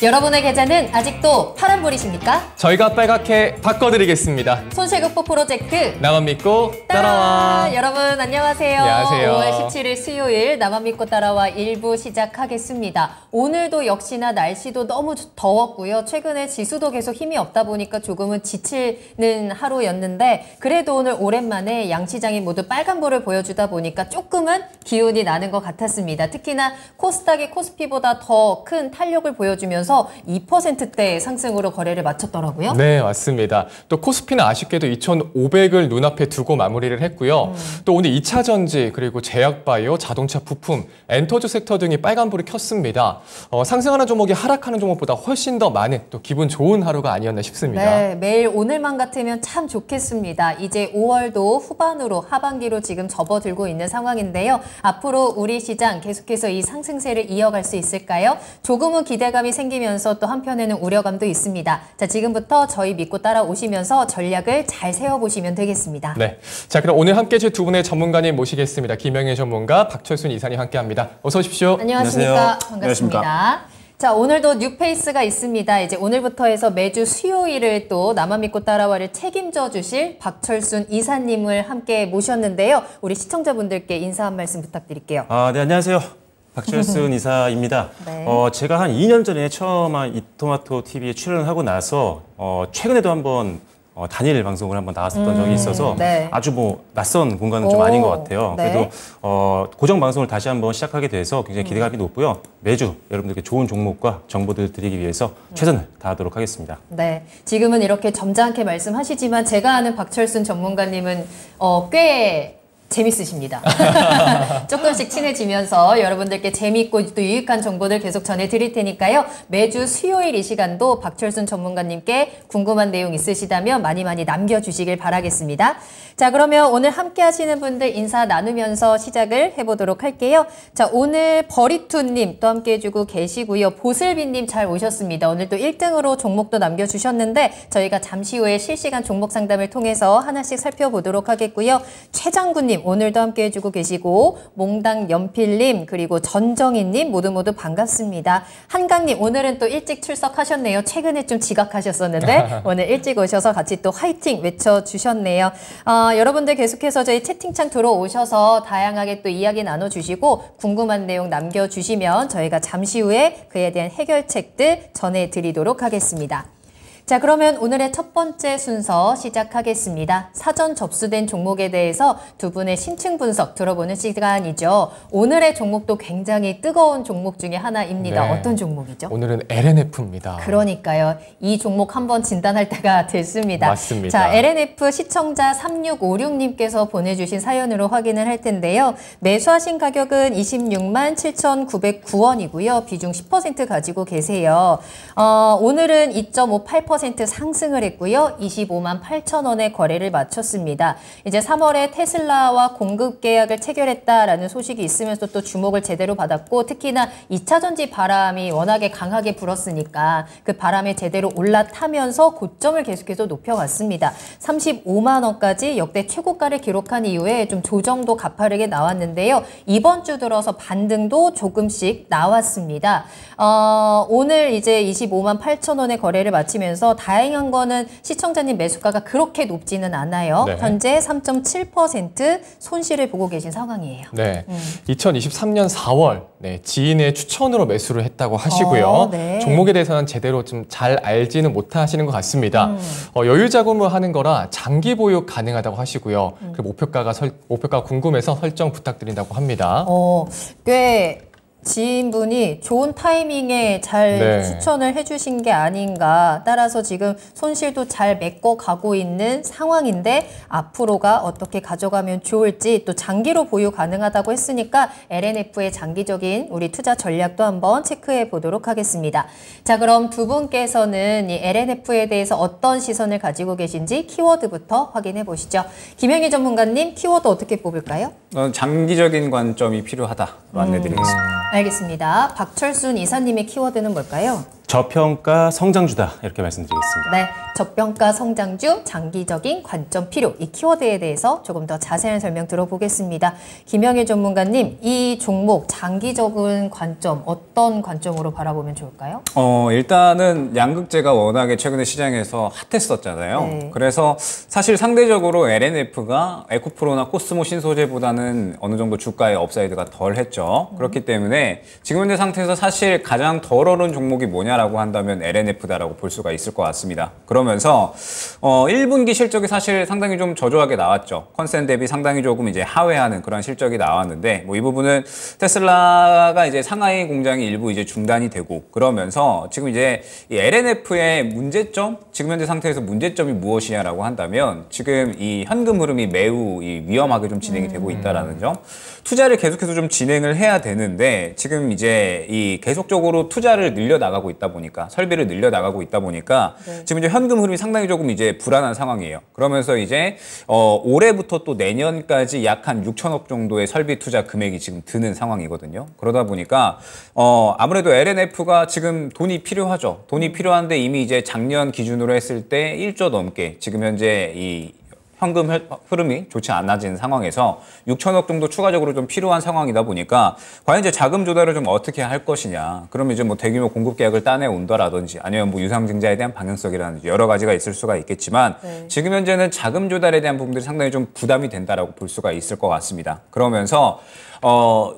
여러분의 계좌는 아직도 파란불이십니까? 저희가 빨갛게 바꿔드리겠습니다. 손실극복 프로젝트 나만 믿고 따라와. 여러분 안녕하세요. 안녕하세요. 5월 17일 수요일 나만 믿고 따라와 1부 시작하겠습니다. 오늘도 역시나 날씨도 너무 더웠고요. 최근에 지수도 계속 힘이 없다 보니까 조금은 지치는 하루였는데 그래도 오늘 오랜만에 양시장이 모두 빨간불을 보여주다 보니까 조금은 기운이 나는 것 같았습니다. 특히나 코스닥이 코스피보다 더 큰 탄력을 보여주면서 2%대 상승으로 거래를 마쳤더라고요. 네, 맞습니다. 또 코스피는 아쉽게도 2,500을 눈앞에 두고 마무리를 했고요. 또 오늘 2차 전지, 그리고 제약바이오, 자동차 부품, 엔터주 섹터 등이 빨간불을 켰습니다. 상승하는 종목이 하락하는 종목보다 훨씬 더 많은 또 기분 좋은 하루가 아니었나 싶습니다. 네, 매일 오늘만 같으면 참 좋겠습니다. 이제 5월도 후반으로 하반기로 지금 접어들고 있는 상황인데요. 앞으로 우리 시장 계속해서 이 상승세를 이어갈 수 있을까요? 조금은 기대감이 생기면서 또 한편에는 우려감도 있습니다. 자, 지금부터 저희 믿고 따라오시면서 전략을 잘 세워보시면 되겠습니다. 네, 자 그럼 오늘 함께해 줄 두 분의 전문가님 모시겠습니다. 김영애 전문가, 박철순 이사님 함께합니다. 어서 오십시오. 안녕하십니까. 안녕하세요. 반갑습니다. 안녕하십니까. 자, 오늘도 뉴페이스가 있습니다. 이제 오늘부터 해서 매주 수요일을 또 나만 믿고 따라와를 책임져 주실 박철순 이사님을 함께 모셨는데요. 우리 시청자분들께 인사 한 말씀 부탁드릴게요. 네, 안녕하세요. 박철순 이사입니다. 네. 제가 한 2년 전에 처음 이토마토 TV에 출연을 하고 나서 최근에도 한번 단일 방송을 한번 나왔었던 적이 있어서 네. 아주 낯선 공간은 좀 아닌 것 같아요. 네. 그래도 고정 방송을 다시 한번 시작하게 돼서 굉장히 기대감이 높고요. 매주 여러분들께 좋은 종목과 정보들 드리기 위해서 최선을 다하도록 하겠습니다. 네, 지금은 이렇게 점잖게 말씀하시지만 제가 아는 박철순 전문가님은 꽤 재밌으십니다. 조금씩 친해지면서 여러분들께 재밌고 또 유익한 정보들 계속 전해드릴 테니까요. 매주 수요일 이 시간도 박철순 전문가님께 궁금한 내용 있으시다면 많이 남겨주시길 바라겠습니다. 자, 그러면 오늘 함께 하시는 분들 인사 나누면서 시작을 해보도록 할게요. 자, 오늘 버리투님 또 함께 해주고 계시고요. 보슬비님 잘 오셨습니다. 오늘 또 1등으로 종목도 남겨주셨는데 저희가 잠시 후에 실시간 종목 상담을 통해서 하나씩 살펴보도록 하겠고요. 최장구님 오늘도 함께 해주고 계시고 몽당 연필님 그리고 전정희님 모두 반갑습니다. 한강님 오늘은 또 일찍 출석하셨네요. 최근에 좀 지각하셨었는데 오늘 일찍 오셔서 같이 또 화이팅 외쳐주셨네요. 여러분들 계속해서 저희 채팅창 들어오셔서 다양하게 또 이야기 나눠주시고 궁금한 내용 남겨주시면 저희가 잠시 후에 그에 대한 해결책들 전해드리도록 하겠습니다. 자, 그러면 오늘의 첫 번째 순서 시작하겠습니다. 사전 접수된 종목에 대해서 두 분의 심층 분석 들어보는 시간이죠. 오늘의 종목도 굉장히 뜨거운 종목 중에 하나입니다. 네. 어떤 종목이죠? 오늘은 LNF입니다. 그러니까요. 이 종목 한번 진단할 때가 됐습니다. 맞습니다. 자, LNF 시청자 3656님께서 보내주신 사연으로 확인을 할 텐데요. 매수하신 가격은 26만 7,909원이고요. 비중 10% 가지고 계세요. 오늘은 2.58% 상승을 했고요. 25만 8천 원의 거래를 마쳤습니다. 이제 3월에 테슬라와 공급 계약을 체결했다라는 소식이 있으면서 또 주목을 제대로 받았고 특히나 2차 전지 바람이 워낙에 강하게 불었으니까 그 바람에 제대로 올라타면서 고점을 계속해서 높여왔습니다. 35만 원까지 역대 최고가를 기록한 이후에 좀 조정도 가파르게 나왔는데요. 이번 주 들어서 반등도 조금씩 나왔습니다. 오늘 이제 25만 8천 원의 거래를 마치면서 다행한 거는 시청자님 매수가가 그렇게 높지는 않아요. 네. 현재 3.7% 손실을 보고 계신 상황이에요. 네, 2023년 4월 지인의 추천으로 매수를 했다고 하시고요. 네. 종목에 대해서는 제대로 좀 잘 알지는 못하시는 것 같습니다. 여유 자금을 하는 거라 장기 보유 가능하다고 하시고요. 그 목표가 궁금해서 설정 부탁드린다고 합니다. 꽤 지인분이 좋은 타이밍에 잘 추천을 해주신 게 아닌가. 따라서 지금 손실도 잘 메꿔가고 있는 상황인데 앞으로가 어떻게 가져가면 좋을지 또 장기로 보유 가능하다고 했으니까 LNF의 장기적인 우리 투자 전략도 한번 체크해 보도록 하겠습니다. 자, 그럼 두 분께서는 이 LNF에 대해서 어떤 시선을 가지고 계신지 키워드부터 확인해 보시죠. 김영희 전문가님 키워드 어떻게 뽑을까요? 장기적인 관점이 필요하다로 안내드리겠습니다. 알겠습니다. 박철순 이사님의 키워드는 뭘까요? 저평가 성장주다 이렇게 말씀드리겠습니다. 네, 저평가 성장주, 장기적인 관점 필요, 이 키워드에 대해서 조금 더 자세한 설명 들어보겠습니다. 김영애 전문가님, 이 종목 장기적인 관점, 어떤 관점으로 바라보면 좋을까요? 일단은 양극재가 워낙에 최근에 시장에서 핫했었잖아요. 네. 그래서 사실 상대적으로 LNF가 에코프로나 코스모 신소재보다는 어느 정도 주가의 업사이드가 덜 했죠. 그렇기 때문에 지금 현재 상태에서 사실 가장 덜 오른 종목이 뭐냐라고 한다면 LNF다라고 볼 수가 있을 것 같습니다. 그러면서 1분기 실적이 사실 상당히 좀 저조하게 나왔죠. 컨센 대비 상당히 조금 이제 하회하는 그런 실적이 나왔는데 뭐 이 부분은 테슬라가 이제 상하이 공장이 일부 이제 중단이 되고 그러면서 지금 이제 이 LNF의 문제점, 지금 현재 상태에서 문제점이 무엇이냐라고 한다면 지금 이 현금 흐름이 매우 위험하게 좀 진행이 되고 있다라는 점. 투자를 계속해서 좀 진행을 해야 되는데 지금 이제 이 계속적으로 투자를 늘려 나가고 있다 보니까 설비를 늘려 나가고 있다 보니까 네. 지금 이제 현금 흐름이 상당히 조금 이제 불안한 상황이에요. 그러면서 이제 올해부터 또 내년까지 약 한 6천억 정도의 설비 투자 금액이 지금 드는 상황이거든요. 그러다 보니까 아무래도 LNF가 지금 돈이 필요하죠. 돈이 필요한데 이미 이제 작년 기준으로 했을 때 1조 넘게 지금 현재 이 현금 흐름이 좋지 않아지는 상황에서 6천억 정도 추가적으로 좀 필요한 상황이다 보니까 과연 이제 자금 조달을 좀 어떻게 할 것이냐. 그러면 이제 뭐 대규모 공급 계약을 따내 온다라든지 아니면 뭐 유상증자에 대한 방향성이라든지 여러 가지가 있을 수가 있겠지만 네. 지금 현재는 자금 조달에 대한 부분들이 상당히 좀 부담이 된다라고 볼 수가 있을 것 같습니다. 그러면서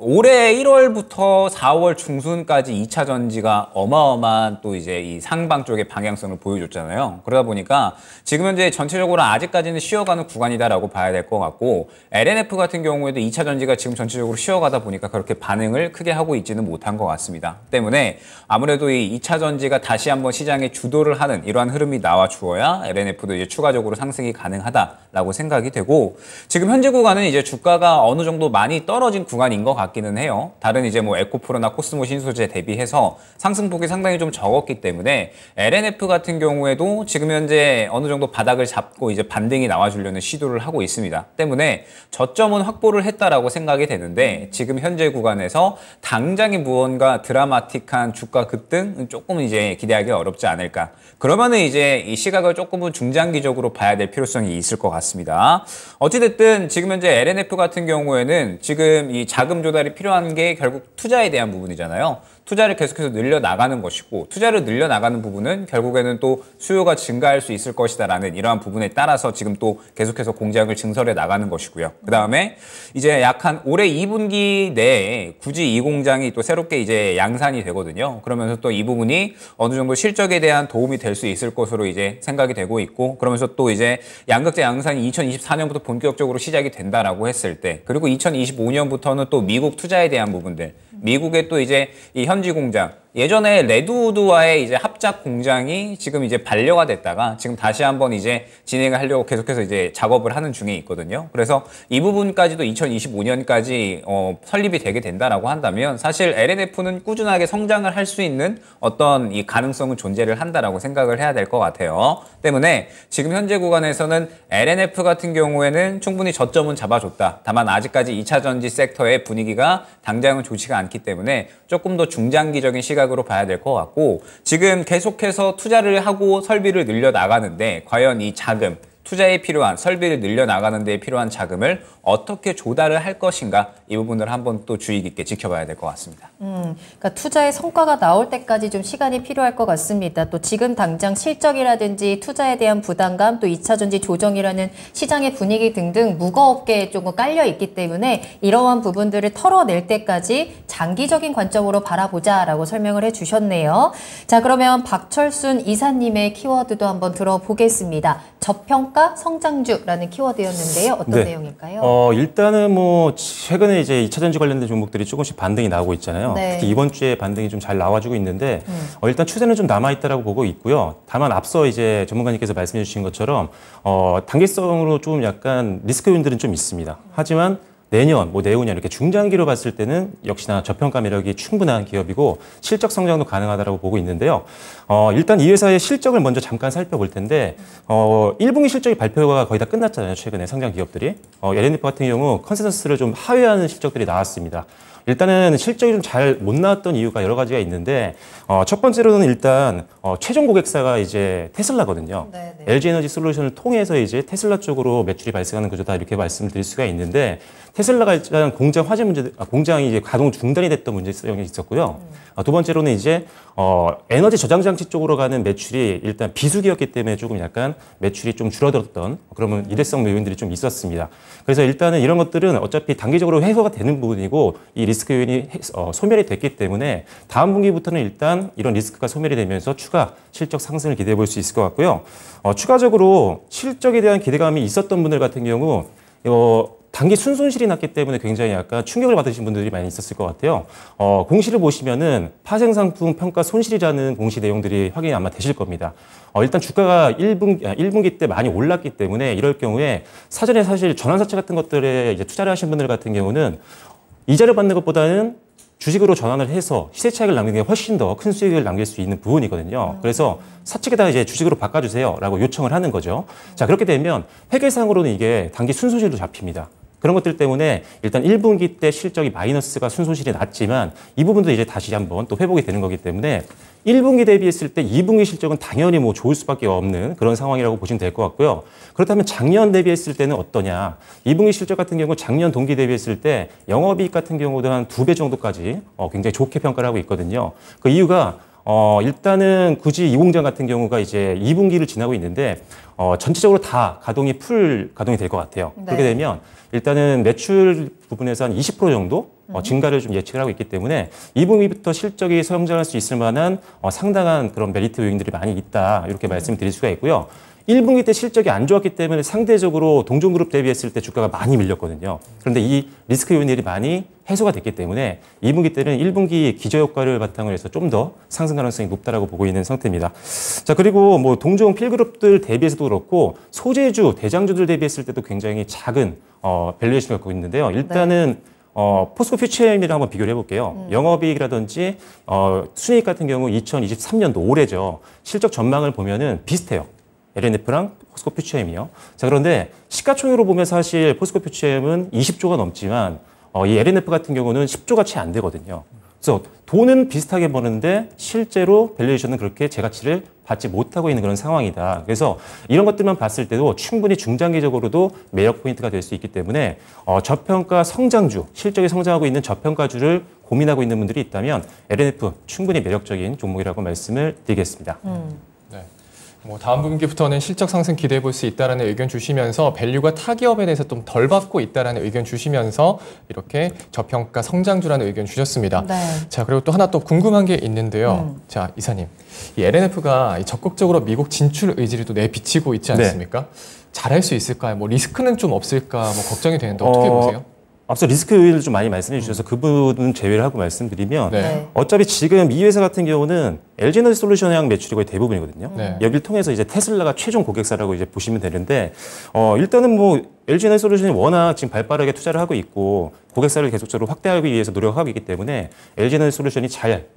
올해 1월부터 4월 중순까지 2차 전지가 어마어마한 또 이제 이 상방 쪽의 방향성을 보여줬잖아요. 그러다 보니까 지금 현재 전체적으로 아직까지는 쉬어가는 구간이다라고 봐야 될 것 같고 LNF 같은 경우에도 2차 전지가 지금 전체적으로 쉬어가다 보니까 그렇게 반응을 크게 하고 있지는 못한 것 같습니다. 때문에 아무래도 이 2차 전지가 다시 한번 시장에 주도를 하는 이러한 흐름이 나와 주어야 LNF도 이제 추가적으로 상승이 가능하다라고 생각이 되고 지금 현재 구간은 이제 주가가 어느 정도 많이 떨어진 구간인 것 같기는 해요. 다른 이제 뭐 에코프로나 코스모 신소재 대비해서 상승폭이 상당히 좀 적었기 때문에 LNF 같은 경우에도 지금 현재 어느 정도 바닥을 잡고 이제 반등이 나와주려는 시도를 하고 있습니다. 때문에 저점은 확보를 했다라고 생각이 되는데 지금 현재 구간에서 당장의 무언가 드라마틱한 주가 급등은 조금 이제 기대하기 어렵지 않을까. 그러면은 이제 이 시각을 조금은 중장기적으로 봐야 될 필요성이 있을 것 같습니다. 어찌됐든 지금 현재 LNF 같은 경우에는 지금 이 자금 조달이 필요한 게 결국 투자에 대한 부분이잖아요. 투자를 계속해서 늘려나가는 것이고 투자를 늘려나가는 부분은 결국에는 또 수요가 증가할 수 있을 것이다라는 이러한 부분에 따라서 지금 또 계속해서 공장을 증설해 나가는 것이고요. 그 다음에 이제 약 한 올해 2분기 내에 굳이 이 공장이 또 새롭게 이제 양산이 되거든요. 그러면서 또 이 부분이 어느 정도 실적에 대한 도움이 될 수 있을 것으로 이제 생각이 되고 있고 그러면서 또 이제 양극재 양산이 2024년부터 본격적으로 시작이 된다라고 했을 때 그리고 2025년부터는 또 미국 투자에 대한 부분들 미국의 또 이제 이 현지 공장 예전에 레드우드와의 이제 합작 공장이 지금 이제 반려가 됐다가 지금 다시 한번 이제 진행을 하려고 계속해서 이제 작업을 하는 중에 있거든요. 그래서 이 부분까지도 2025년까지 설립이 되게 된다라고 한다면 사실 LNF는 꾸준하게 성장을 할 수 있는 어떤 이 가능성은 존재를 한다라고 생각을 해야 될 것 같아요. 때문에 지금 현재 구간에서는 LNF 같은 경우에는 충분히 저점은 잡아줬다. 다만 아직까지 2차 전지 섹터의 분위기가 당장은 좋지가 않기 때문에 조금 더 중장기적인 시각으로 봐야 될 것 같고 지금 계속해서 투자를 하고 설비를 늘려 나가는데 과연 이 자금 투자에 필요한 설비를 늘려 나가는 데 필요한 자금을 어떻게 조달을 할 것인가 이 부분을 한번 또 주의 깊게 지켜봐야 될 것 같습니다. 그러니까 투자의 성과가 나올 때까지 좀 시간이 필요할 것 같습니다. 또 지금 당장 실적이라든지 투자에 대한 부담감, 또 2차 전지 조정이라는 시장의 분위기 등등 무거웠게 조금 깔려 있기 때문에 이러한 부분들을 털어낼 때까지 장기적인 관점으로 바라보자라고 설명을 해주셨네요. 자, 그러면 박철순 이사님의 키워드도 한번 들어보겠습니다. 저평가 성장주라는 키워드였는데요. 어떤 내용일까요? 일단은 뭐 최근에 이제 2차 전지 관련된 종목들이 조금씩 반등이 나오고 있잖아요. 네. 특히 이번 주에 반등이 좀 잘 나와주고 있는데 일단 추세는 좀 남아 있다라고 보고 있고요. 다만 앞서 이제 전문가님께서 말씀해 주신 것처럼 단기성으로 좀 약간 리스크 요인들은 좀 있습니다. 하지만 내년, 뭐 내후년 이렇게 중장기로 봤을 때는 역시나 저평가 매력이 충분한 기업이고 실적 성장도 가능하다고 보고 있는데요. 일단 이 회사의 실적을 먼저 잠깐 살펴볼 텐데 1분기 실적이 발표가 거의 다 끝났잖아요. 최근에 상장 기업들이. LNF 같은 경우 컨센서스를 좀 하회하는 실적들이 나왔습니다. 일단은 실적이 좀 잘 못 나왔던 이유가 여러 가지가 있는데 첫 번째로는 일단 최종 고객사가 이제 테슬라거든요. 네네. LG 에너지 솔루션을 통해서 이제 테슬라 쪽으로 매출이 발생하는 구조다 이렇게 말씀드릴 수가 있는데 테슬라가 일단 공장 화재 문제, 공장이 이제 가동 중단이 됐던 문제성이 있었고요. 두 번째로는 이제 에너지 저장 장치 쪽으로 가는 매출이 일단 비수기였기 때문에 조금 약간 매출이 좀 줄어들었던 그러면 일회성 요인들이 좀 있었습니다. 그래서 일단은 이런 것들은 어차피 단기적으로 해소가 되는 부분이고 이 리스크 요인이 소멸이 됐기 때문에 다음 분기부터는 일단 이런 리스크가 소멸이 되면서 추가 실적 상승을 기대해 볼 수 있을 것 같고요. 추가적으로 실적에 대한 기대감이 있었던 분들 같은 경우 단기 순손실이 났기 때문에 굉장히 약간 충격을 받으신 분들이 많이 있었을 것 같아요. 공시를 보시면은 파생상품 평가 손실이라는 공시 내용들이 확인이 아마 되실 겁니다. 일단 주가가 1분기 때 많이 올랐기 때문에 이럴 경우에 사전에 사실 전환사채 같은 것들에 이제 투자를 하신 분들 같은 경우는 이자를 받는 것보다는 주식으로 전환을 해서 시세 차익을 남기는 게 훨씬 더 큰 수익을 남길 수 있는 부분이거든요. 그래서 사측에다가 이제 주식으로 바꿔주세요라고 요청을 하는 거죠. 자, 그렇게 되면 회계상으로는 이게 단기 순손실도 잡힙니다. 그런 것들 때문에 일단 1분기 때 실적이 마이너스가 순손실이 났지만 이 부분도 이제 다시 한번 또 회복이 되는 거기 때문에 1분기 대비했을 때 2분기 실적은 당연히 뭐 좋을 수밖에 없는 그런 상황이라고 보시면 될 것 같고요. 그렇다면 작년 대비했을 때는 어떠냐? 2분기 실적 같은 경우 작년 동기 대비했을 때 영업이익 같은 경우도 한 2배 정도까지 굉장히 좋게 평가를 하고 있거든요. 그 이유가 일단은 굳이 이 공장 같은 경우가 이제 2분기를 지나고 있는데 전체적으로 다 풀 가동이 될 것 같아요. 네. 그렇게 되면 일단은 매출 부분에서 한 20% 정도 증가를 좀 예측을 하고 있기 때문에 2분기부터 실적이 성장할 수 있을 만한 상당한 그런 메리트 요인들이 많이 있다. 이렇게 말씀드릴 수가 있고요. 1분기 때 실적이 안 좋았기 때문에 상대적으로 동종그룹 대비했을 때 주가가 많이 밀렸거든요. 그런데 이 리스크 요인들이 많이 해소가 됐기 때문에 2분기 때는 1분기 기저효과를 바탕으로 해서 좀 더 상승 가능성이 높다라고 보고 있는 상태입니다. 자, 그리고 뭐 동종 필그룹들 대비해서도 그렇고 소재주, 대장주들 대비했을 때도 굉장히 작은 밸류에이션을 갖고 있는데요. 일단은 포스코 퓨처엠이랑 한번 비교를 해볼게요. 영업이익이라든지 순이익 같은 경우 2023년도 올해죠. 실적 전망을 보면은 비슷해요. LNF랑 포스코 퓨처엠이요. 자, 그런데 시가총액으로 보면 사실 포스코 퓨처엠은 20조가 넘지만 이 LNF 같은 경우는 10조가 채 안 되거든요. 그래서 돈은 비슷하게 버는데 실제로 밸류에이션은 그렇게 제가치를 받지 못하고 있는 그런 상황이다. 그래서 이런 것들만 봤을 때도 충분히 중장기적으로도 매력 포인트가 될 수 있기 때문에 저평가 성장주, 실적이 성장하고 있는 저평가주를 고민하고 있는 분들이 있다면 LNF 충분히 매력적인 종목이라고 말씀을 드리겠습니다. 네. 뭐 다음 분기부터는 실적 상승 기대해 볼 수 있다라는 의견 주시면서 밸류가 타기업에 대해서 좀 덜 받고 있다라는 의견 주시면서 이렇게 저평가 성장주라는 의견 주셨습니다. 네. 자, 그리고 또 하나 또 궁금한 게 있는데요. 자, 이사님, 이 LNF가 적극적으로 미국 진출 의지를 또 내비치고 있지 않습니까? 잘할 수 있을까요? 뭐 리스크는 좀 없을까? 뭐 걱정이 되는데 어떻게 보세요? 앞서 리스크 요인을 좀 많이 말씀해 주셔서 그 부분은 제외를 하고 말씀드리면 네. 어차피 지금 이 회사 같은 경우는 LG 에너지 솔루션의 매출이 거의 대부분이거든요. 네. 여기를 통해서 이제 테슬라가 최종 고객사라고 이제 보시면 되는데 일단은 뭐 LG 에너지 솔루션이 워낙 지금 발빠르게 투자를 하고 있고 고객사를 계속적으로 확대하기 위해서 노력하고 있기 때문에 LG 에너지 솔루션이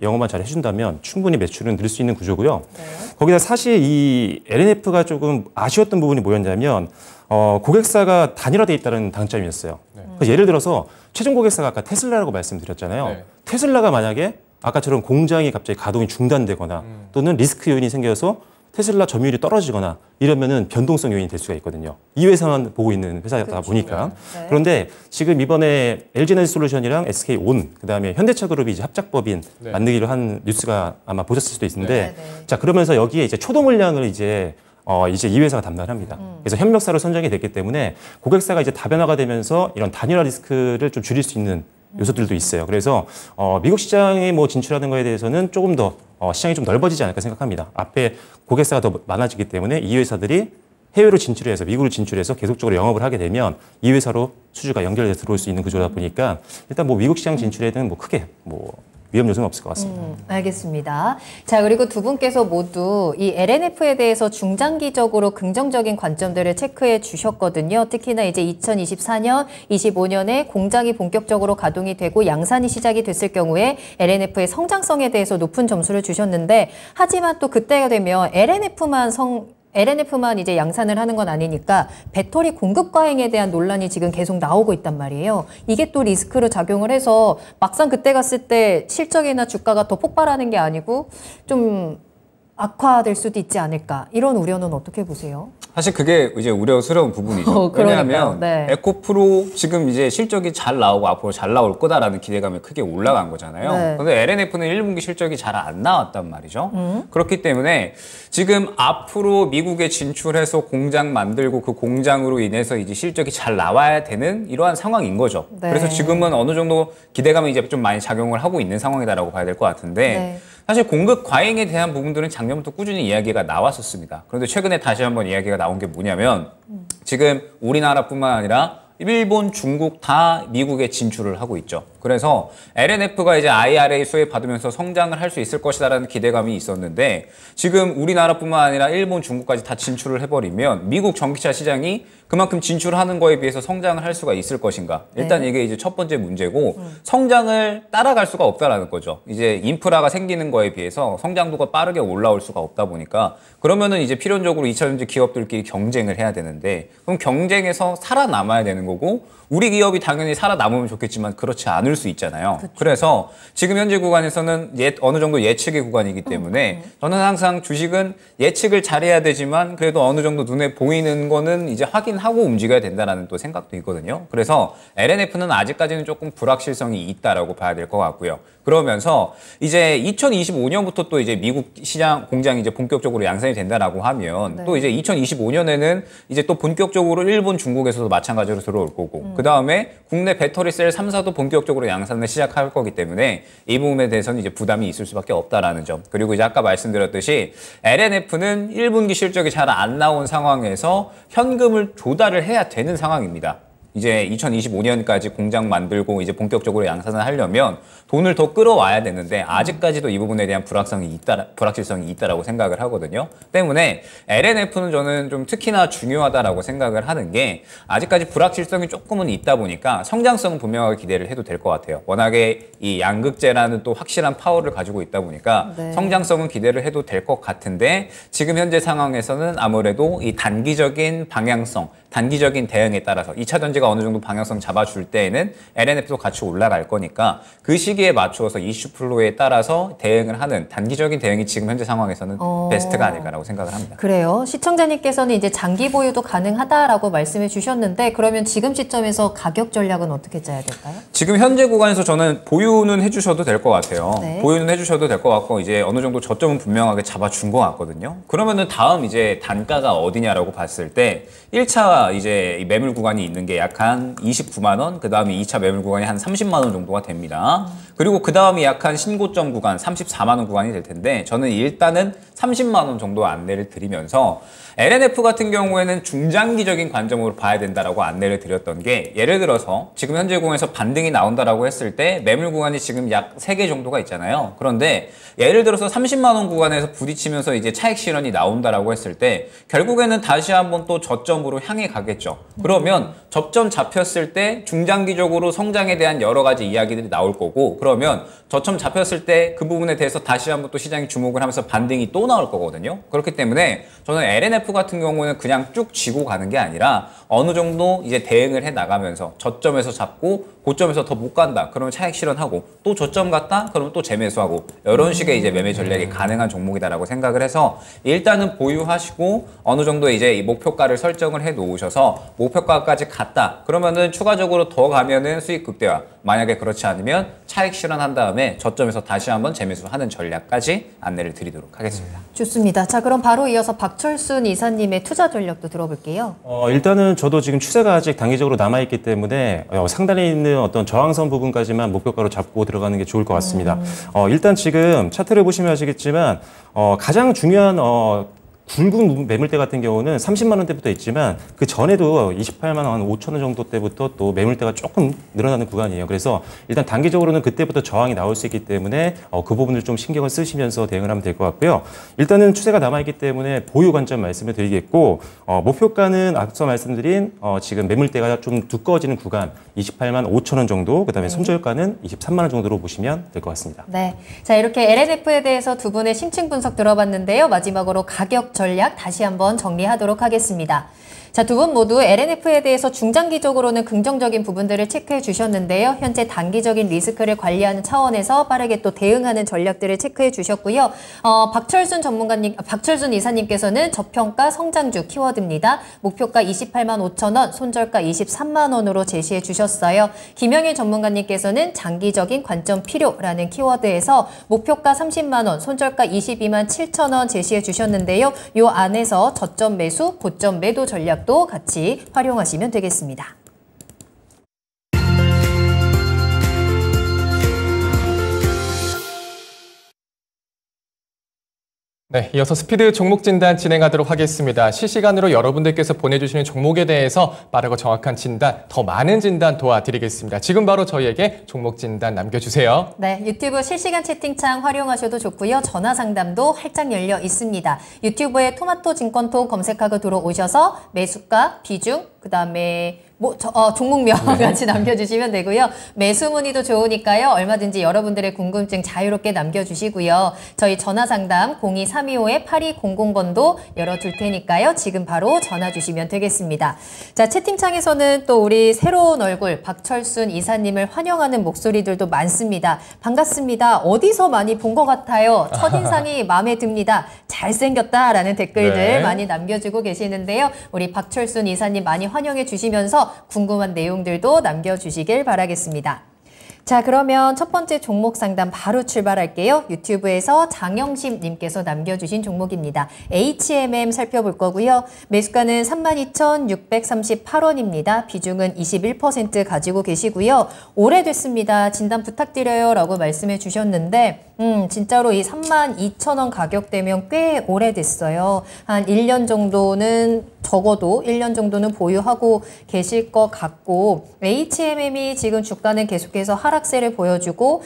영업만 잘 해준다면 충분히 매출은 늘 수 있는 구조고요. 네. 거기다 사실 이 LNF가 조금 아쉬웠던 부분이 뭐였냐면 고객사가 단일화되어 있다는 장점이었어요. 그래서 예를 들어서 최종 고객사가 아까 테슬라라고 말씀드렸잖아요. 네. 테슬라가 만약에 아까처럼 공장이 갑자기 가동이 중단되거나 또는 리스크 요인이 생겨서 테슬라 점유율이 떨어지거나 이러면은 변동성 요인이 될 수가 있거든요. 이 회사만 보고 있는 회사다 그렇죠. 보니까. 네. 그런데 지금 이번에 LG 에너지 솔루션이랑 SK온 그다음에 현대차 그룹이 이제 합작법인 네. 만들기로 한 뉴스가 아마 보셨을 수도 있는데 네, 네. 자, 그러면서 여기에 이제 초도 물량을 이제 이 회사가 담당을 합니다. 그래서 협력사로 선정이 됐기 때문에 고객사가 이제 다변화가 되면서 이런 단일화 리스크를 좀 줄일 수 있는 요소들도 있어요. 그래서 미국 시장에 뭐 진출하는 거에 대해서는 조금 더 시장이 좀 넓어지지 않을까 생각합니다. 앞에 고객사가 더 많아지기 때문에 이 회사들이 해외로 진출해서 미국으로 진출해서 계속적으로 영업을 하게 되면 이 회사로 수주가 연결돼서 들어올 수 있는 구조다 보니까 일단 뭐 미국 시장 진출에는 뭐 크게 뭐 위험 요소는 없을 것 같습니다. 알겠습니다. 자, 그리고 두 분께서 모두 이 LNF에 대해서 중장기적으로 긍정적인 관점들을 체크해 주셨거든요. 특히나 이제 2024년, 25년에 공장이 본격적으로 가동이 되고 양산이 시작이 됐을 경우에 LNF의 성장성에 대해서 높은 점수를 주셨는데 하지만 또 그때가 되면 LNF만 LNF만 이제 양산을 하는 건 아니니까 배터리 공급 과잉에 대한 논란이 지금 계속 나오고 있단 말이에요. 이게 또 리스크로 작용을 해서 막상 그때 갔을 때 실적이나 주가가 더 폭발하는 게 아니고 좀 악화될 수도 있지 않을까. 이런 우려는 어떻게 보세요? 사실 그게 이제 우려스러운 부분이죠. 왜냐하면 네. 에코프로 지금 이제 실적이 잘 나오고 앞으로 잘 나올 거다라는 기대감이 크게 올라간 거잖아요. 네. 그런데 LNF는 1분기 실적이 잘 안 나왔단 말이죠. 그렇기 때문에 지금 앞으로 미국에 진출해서 공장 만들고 그 공장으로 인해서 이제 실적이 잘 나와야 되는 이러한 상황인 거죠. 네. 그래서 지금은 어느 정도 기대감이 이제 좀 많이 작용을 하고 있는 상황이다라고 봐야 될 것 같은데 네. 사실 공급 과잉에 대한 부분들은 작년부터 꾸준히 이야기가 나왔었습니다. 그런데 최근에 다시 한번 이야기가 나온 게 뭐냐면 지금 우리나라뿐만 아니라 일본, 중국 다 미국에 진출을 하고 있죠. 그래서 LNF가 이제 IRA 수혜 받으면서 성장을 할 수 있을 것이다라는 기대감이 있었는데 지금 우리나라뿐만 아니라 일본, 중국까지 다 진출을 해버리면 미국 전기차 시장이 그만큼 진출하는 거에 비해서 성장을 할 수가 있을 것인가. 일단 이게 이제 첫 번째 문제고 성장을 따라갈 수가 없다라는 거죠. 이제 인프라가 생기는 거에 비해서 성장도가 빠르게 올라올 수가 없다 보니까 그러면은 이제 필연적으로 2차전지 기업들끼리 경쟁을 해야 되는데 그럼 경쟁에서 살아남아야 되는 거고 우리 기업이 당연히 살아남으면 좋겠지만 그렇지 않을 수 있잖아요. 그래서 지금 현재 구간에서는 어느 정도 예측의 구간이기 때문에 저는 항상 주식은 예측을 잘해야 되지만 그래도 어느 정도 눈에 보이는 거는 이제 확인하고 움직여야 된다는 또 생각도 있거든요. 그래서 LNF는 아직까지는 조금 불확실성이 있다라고 봐야 될 것 같고요. 그러면서 이제 2025년부터 또 이제 미국 시장 공장이 이제 본격적으로 양산이 된다라고 하면 또 이제 2025년에는 이제 또 본격적으로 일본, 중국에서도 마찬가지로 들어올 거고 그 다음에 국내 배터리 셀 3사도 본격적으로 양산을 시작할 거기 때문에 이 부분에 대해서는 이제 부담이 있을 수밖에 없다라는 점. 그리고 이제 아까 말씀드렸듯이 LNF는 1분기 실적이 잘 안 나온 상황에서 현금을 조달을 해야 되는 상황입니다. 이제 2025년까지 공장 만들고 이제 본격적으로 양산을 하려면 돈을 더 끌어와야 되는데 아직까지도 이 부분에 대한 불확실성이 있다라고 생각을 하거든요. 때문에 LNF는 저는 좀 특히나 중요하다라고 생각을 하는 게 아직까지 불확실성이 조금은 있다 보니까 성장성은 분명하게 기대를 해도 될 것 같아요. 워낙에 이 양극재라는 또 확실한 파워를 가지고 있다 보니까 성장성은 기대를 해도 될 것 같은데 지금 현재 상황에서는 아무래도 이 단기적인 방향성, 단기적인 대응에 따라서 2차 전지가 어느 정도 방향성 잡아줄 때에는 LNF도 같이 올라갈 거니까 그 시기에 맞추어서 이슈 플로우에 따라서 대응을 하는 단기적인 대응이 지금 현재 상황에서는 베스트가 아닐까라고 생각을 합니다. 그래요. 시청자님께서는 이제 장기 보유도 가능하다라고 말씀해 주셨는데 그러면 지금 시점에서 가격 전략은 어떻게 짜야 될까요? 지금 현재 구간에서 저는 보유는 해주셔도 될 것 같아요. 네. 보유는 해주셔도 될 것 같고 이제 어느 정도 저점은 분명하게 잡아준 것 같거든요. 그러면은 다음 이제 단가가 어디냐라고 봤을 때 1차 이제 매물 구간이 있는 게 약 한 29만 원, 그 다음에 2차 매물 구간이 한 30만 원 정도가 됩니다. 그리고 그 다음이 약한 신고점 구간 34만 원 구간이 될 텐데 저는 일단은 30만 원 정도 안내를 드리면서 LNF 같은 경우에는 중장기적인 관점으로 봐야 된다라고 안내를 드렸던 게 예를 들어서 지금 현재 구간에서 반등이 나온다라고 했을 때 매물 구간이 지금 약 3개 정도가 있잖아요. 그런데 예를 들어서 30만 원 구간에서 부딪히면서 이제 차익 실현이 나온다라고 했을 때 결국에는 다시 한번 또 저점으로 향해 가겠죠. 그러면 저점 잡혔을 때 중장기적으로 성장에 대한 여러 가지 이야기들이 나올 거고 그러면 저점 잡혔을 때 그 부분에 대해서 다시 한번 또 시장이 주목을 하면서 반등이 또 나올 거거든요. 그렇기 때문에 저는 LNF 같은 경우는 그냥 쭉 쥐고 가는 게 아니라 어느 정도 이제 대응을 해 나가면서 저점에서 잡고 고점에서 더 못 간다. 그러면 차익 실현하고 또 저점 갔다. 그러면 또 재매수하고 이런 식의 이제 매매 전략이 가능한 종목이다라고 생각을 해서 일단은 보유하시고 어느 정도 이제 이 목표가를 설정을 해 놓으셔서 목표가까지 갔다. 그러면은 추가적으로 더 가면은 수익 극대화. 만약에 그렇지 않으면 차익 실현한 다음에 저점에서 다시 한번 재매수하는 전략까지 안내를 드리도록 하겠습니다. 좋습니다. 자, 그럼 바로 이어서 박철순 이사님의 투자 전략도 들어볼게요. 일단은 저도 지금 추세가 아직 단기적으로 남아있기 때문에 상단에 있는 어떤 저항선 부분까지만 목표가로 잡고 들어가는 게 좋을 것 같습니다. 일단 지금 차트를 보시면 아시겠지만 가장 중요한 굵은 매물대 같은 경우는 30만 원대부터 있지만 그 전에도 28만 원, 5천 원 정도 때부터 또 매물대가 조금 늘어나는 구간이에요. 그래서 일단 단기적으로는 그때부터 저항이 나올 수 있기 때문에 그 부분을 좀 신경을 쓰시면서 대응을 하면 될 것 같고요. 일단은 추세가 남아있기 때문에 보유 관점 말씀을 드리겠고 목표가는 앞서 말씀드린 지금 매물대가 좀 두꺼워지는 구간 28만 5천 원 정도, 그다음에 손절가는 23만 원 정도로 보시면 될 것 같습니다. 네, 자 이렇게 LNF에 대해서 두 분의 심층 분석 들어봤는데요. 마지막으로 가격 전략 다시 한번 정리하도록 하겠습니다. 자, 두 분 모두 LNF에 대해서 중장기적으로는 긍정적인 부분들을 체크해 주셨는데요. 현재 단기적인 리스크를 관리하는 차원에서 빠르게 또 대응하는 전략들을 체크해 주셨고요. 박철순 이사님께서는 저평가 성장주 키워드입니다. 목표가 28만 5천 원, 손절가 23만 원으로 제시해 주셨어요. 김영일 전문가님께서는 장기적인 관점 필요라는 키워드에서 목표가 30만 원, 손절가 22만 7천 원 제시해 주셨는데요. 이 안에서 저점 매수, 고점 매도 전략 도 같이 활용하시면 되겠습니다. 네, 이어서 스피드 종목 진단 진행하도록 하겠습니다. 실시간으로 여러분들께서 보내주시는 종목에 대해서 빠르고 정확한 진단, 더 많은 진단 도와드리겠습니다. 지금 바로 저희에게 종목 진단 남겨주세요. 네, 유튜브 실시간 채팅창 활용하셔도 좋고요. 전화 상담도 활짝 열려 있습니다. 유튜브에 토마토 증권톡 검색하고 들어오셔서 매수가, 비중, 그다음에 종목명 같이 남겨주시면 되고요. 매수 문의도 좋으니까요. 얼마든지 여러분들의 궁금증 자유롭게 남겨주시고요. 저희 전화상담 02325-8200번도 열어둘 테니까요. 지금 바로 전화 주시면 되겠습니다. 자, 채팅창에서는 또 우리 새로운 얼굴 박철순 이사님을 환영하는 목소리들도 많습니다. 반갑습니다. 어디서 많이 본 것 같아요. 첫인상이 마음에 듭니다. 잘생겼다라는 댓글들 많이 남겨주고 계시는데요. 우리 박철순 이사님 많이 환영해 주시면서 궁금한 내용들도 남겨주시길 바라겠습니다. 자, 그러면 첫 번째 종목 상담 바로 출발할게요. 유튜브에서 장영심 님께서 남겨주신 종목입니다. HMM 살펴볼 거고요. 매수가는 32,638원입니다. 비중은 21% 가지고 계시고요. 오래됐습니다. 진단 부탁드려요 라고 말씀해 주셨는데 진짜로 이 32,000원 가격대면 꽤 오래됐어요. 한 1년 정도는 적어도 1년 정도는 보유하고 계실 것 같고 HMM이 지금 주가는 계속해서 하락세를 보여주고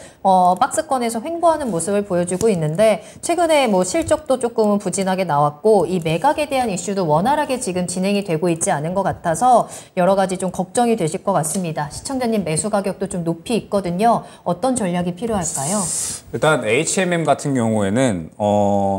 박스권에서 횡보하는 모습을 보여주고 있는데 최근에 뭐 실적도 조금은 부진하게 나왔고 이 매각에 대한 이슈도 원활하게 지금 진행이 되고 있지 않은 것 같아서 여러 가지 좀 걱정이 되실 것 같습니다. 시청자님 매수 가격도 좀 높이 있거든요. 어떤 전략이 필요할까요? 일단 HMM 같은 경우에는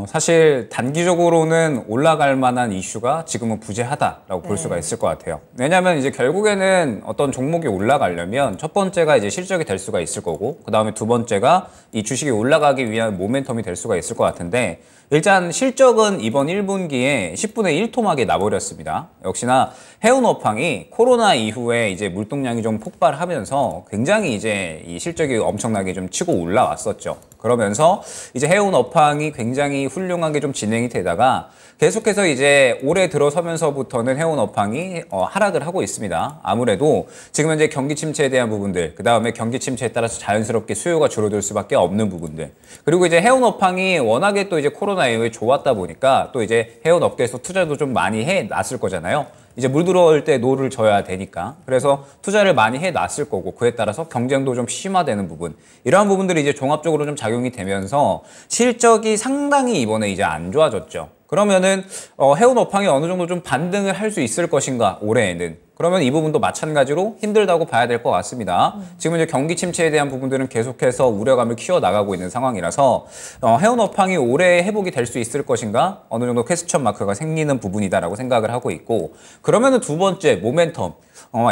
사실 단기적으로는 올라갈 만한 이슈가 지금은 부재하다라고 볼 수가 있을 것 같아요. 왜냐하면 이제 결국에는 어떤 종목이 올라가려면 첫 번째가 이제 실적이 될 수가 있을 거고 그 다음에 두 번째가 이 주식이 올라가기 위한 모멘텀이 될 수가 있을 것 같은데 일단 실적은 이번 1분기에 10분의 1 토막이 나버렸습니다. 역시나 해운업황이 코로나 이후에 이제 물동량이 좀 폭발하면서 굉장히 이제 이 실적이 엄청나게 좀 치고 올라왔었죠. 그러면서 이제 해운업황이 굉장히 훌륭하게 좀 진행이 되다가 계속해서 이제 올해 들어서면서부터는 해운업황이 하락을 하고 있습니다. 아무래도 지금 현재 경기 침체에 대한 부분들, 그 다음에 경기 침체에 따라서 자연스럽게 수요가 줄어들 수밖에 없는 부분들, 그리고 이제 해운업황이 워낙에 또 이제 코로나 이후에 좋았다 보니까 또 이제 해운업계에서 투자도 좀 많이 해놨을 거잖아요. 이제 물 들어올 때 노를 져야 되니까. 그래서 투자를 많이 해놨을 거고 그에 따라서 경쟁도 좀 심화되는 부분, 이러한 부분들이 이제 종합적으로 좀 작용이 되면서 실적이 상당히 이번에 이제 안 좋아졌죠. 그러면은 해운업황이 어느 정도 좀 반등을 할 수 있을 것인가 올해에는, 그러면 이 부분도 마찬가지로 힘들다고 봐야 될 것 같습니다. 지금 이제 경기 침체에 대한 부분들은 계속해서 우려감을 키워나가고 있는 상황이라서 해운업황이 올해 회복이 될 수 있을 것인가 어느 정도 퀘스천 마크가 생기는 부분이다라고 생각을 하고 있고, 그러면은 두 번째 모멘텀,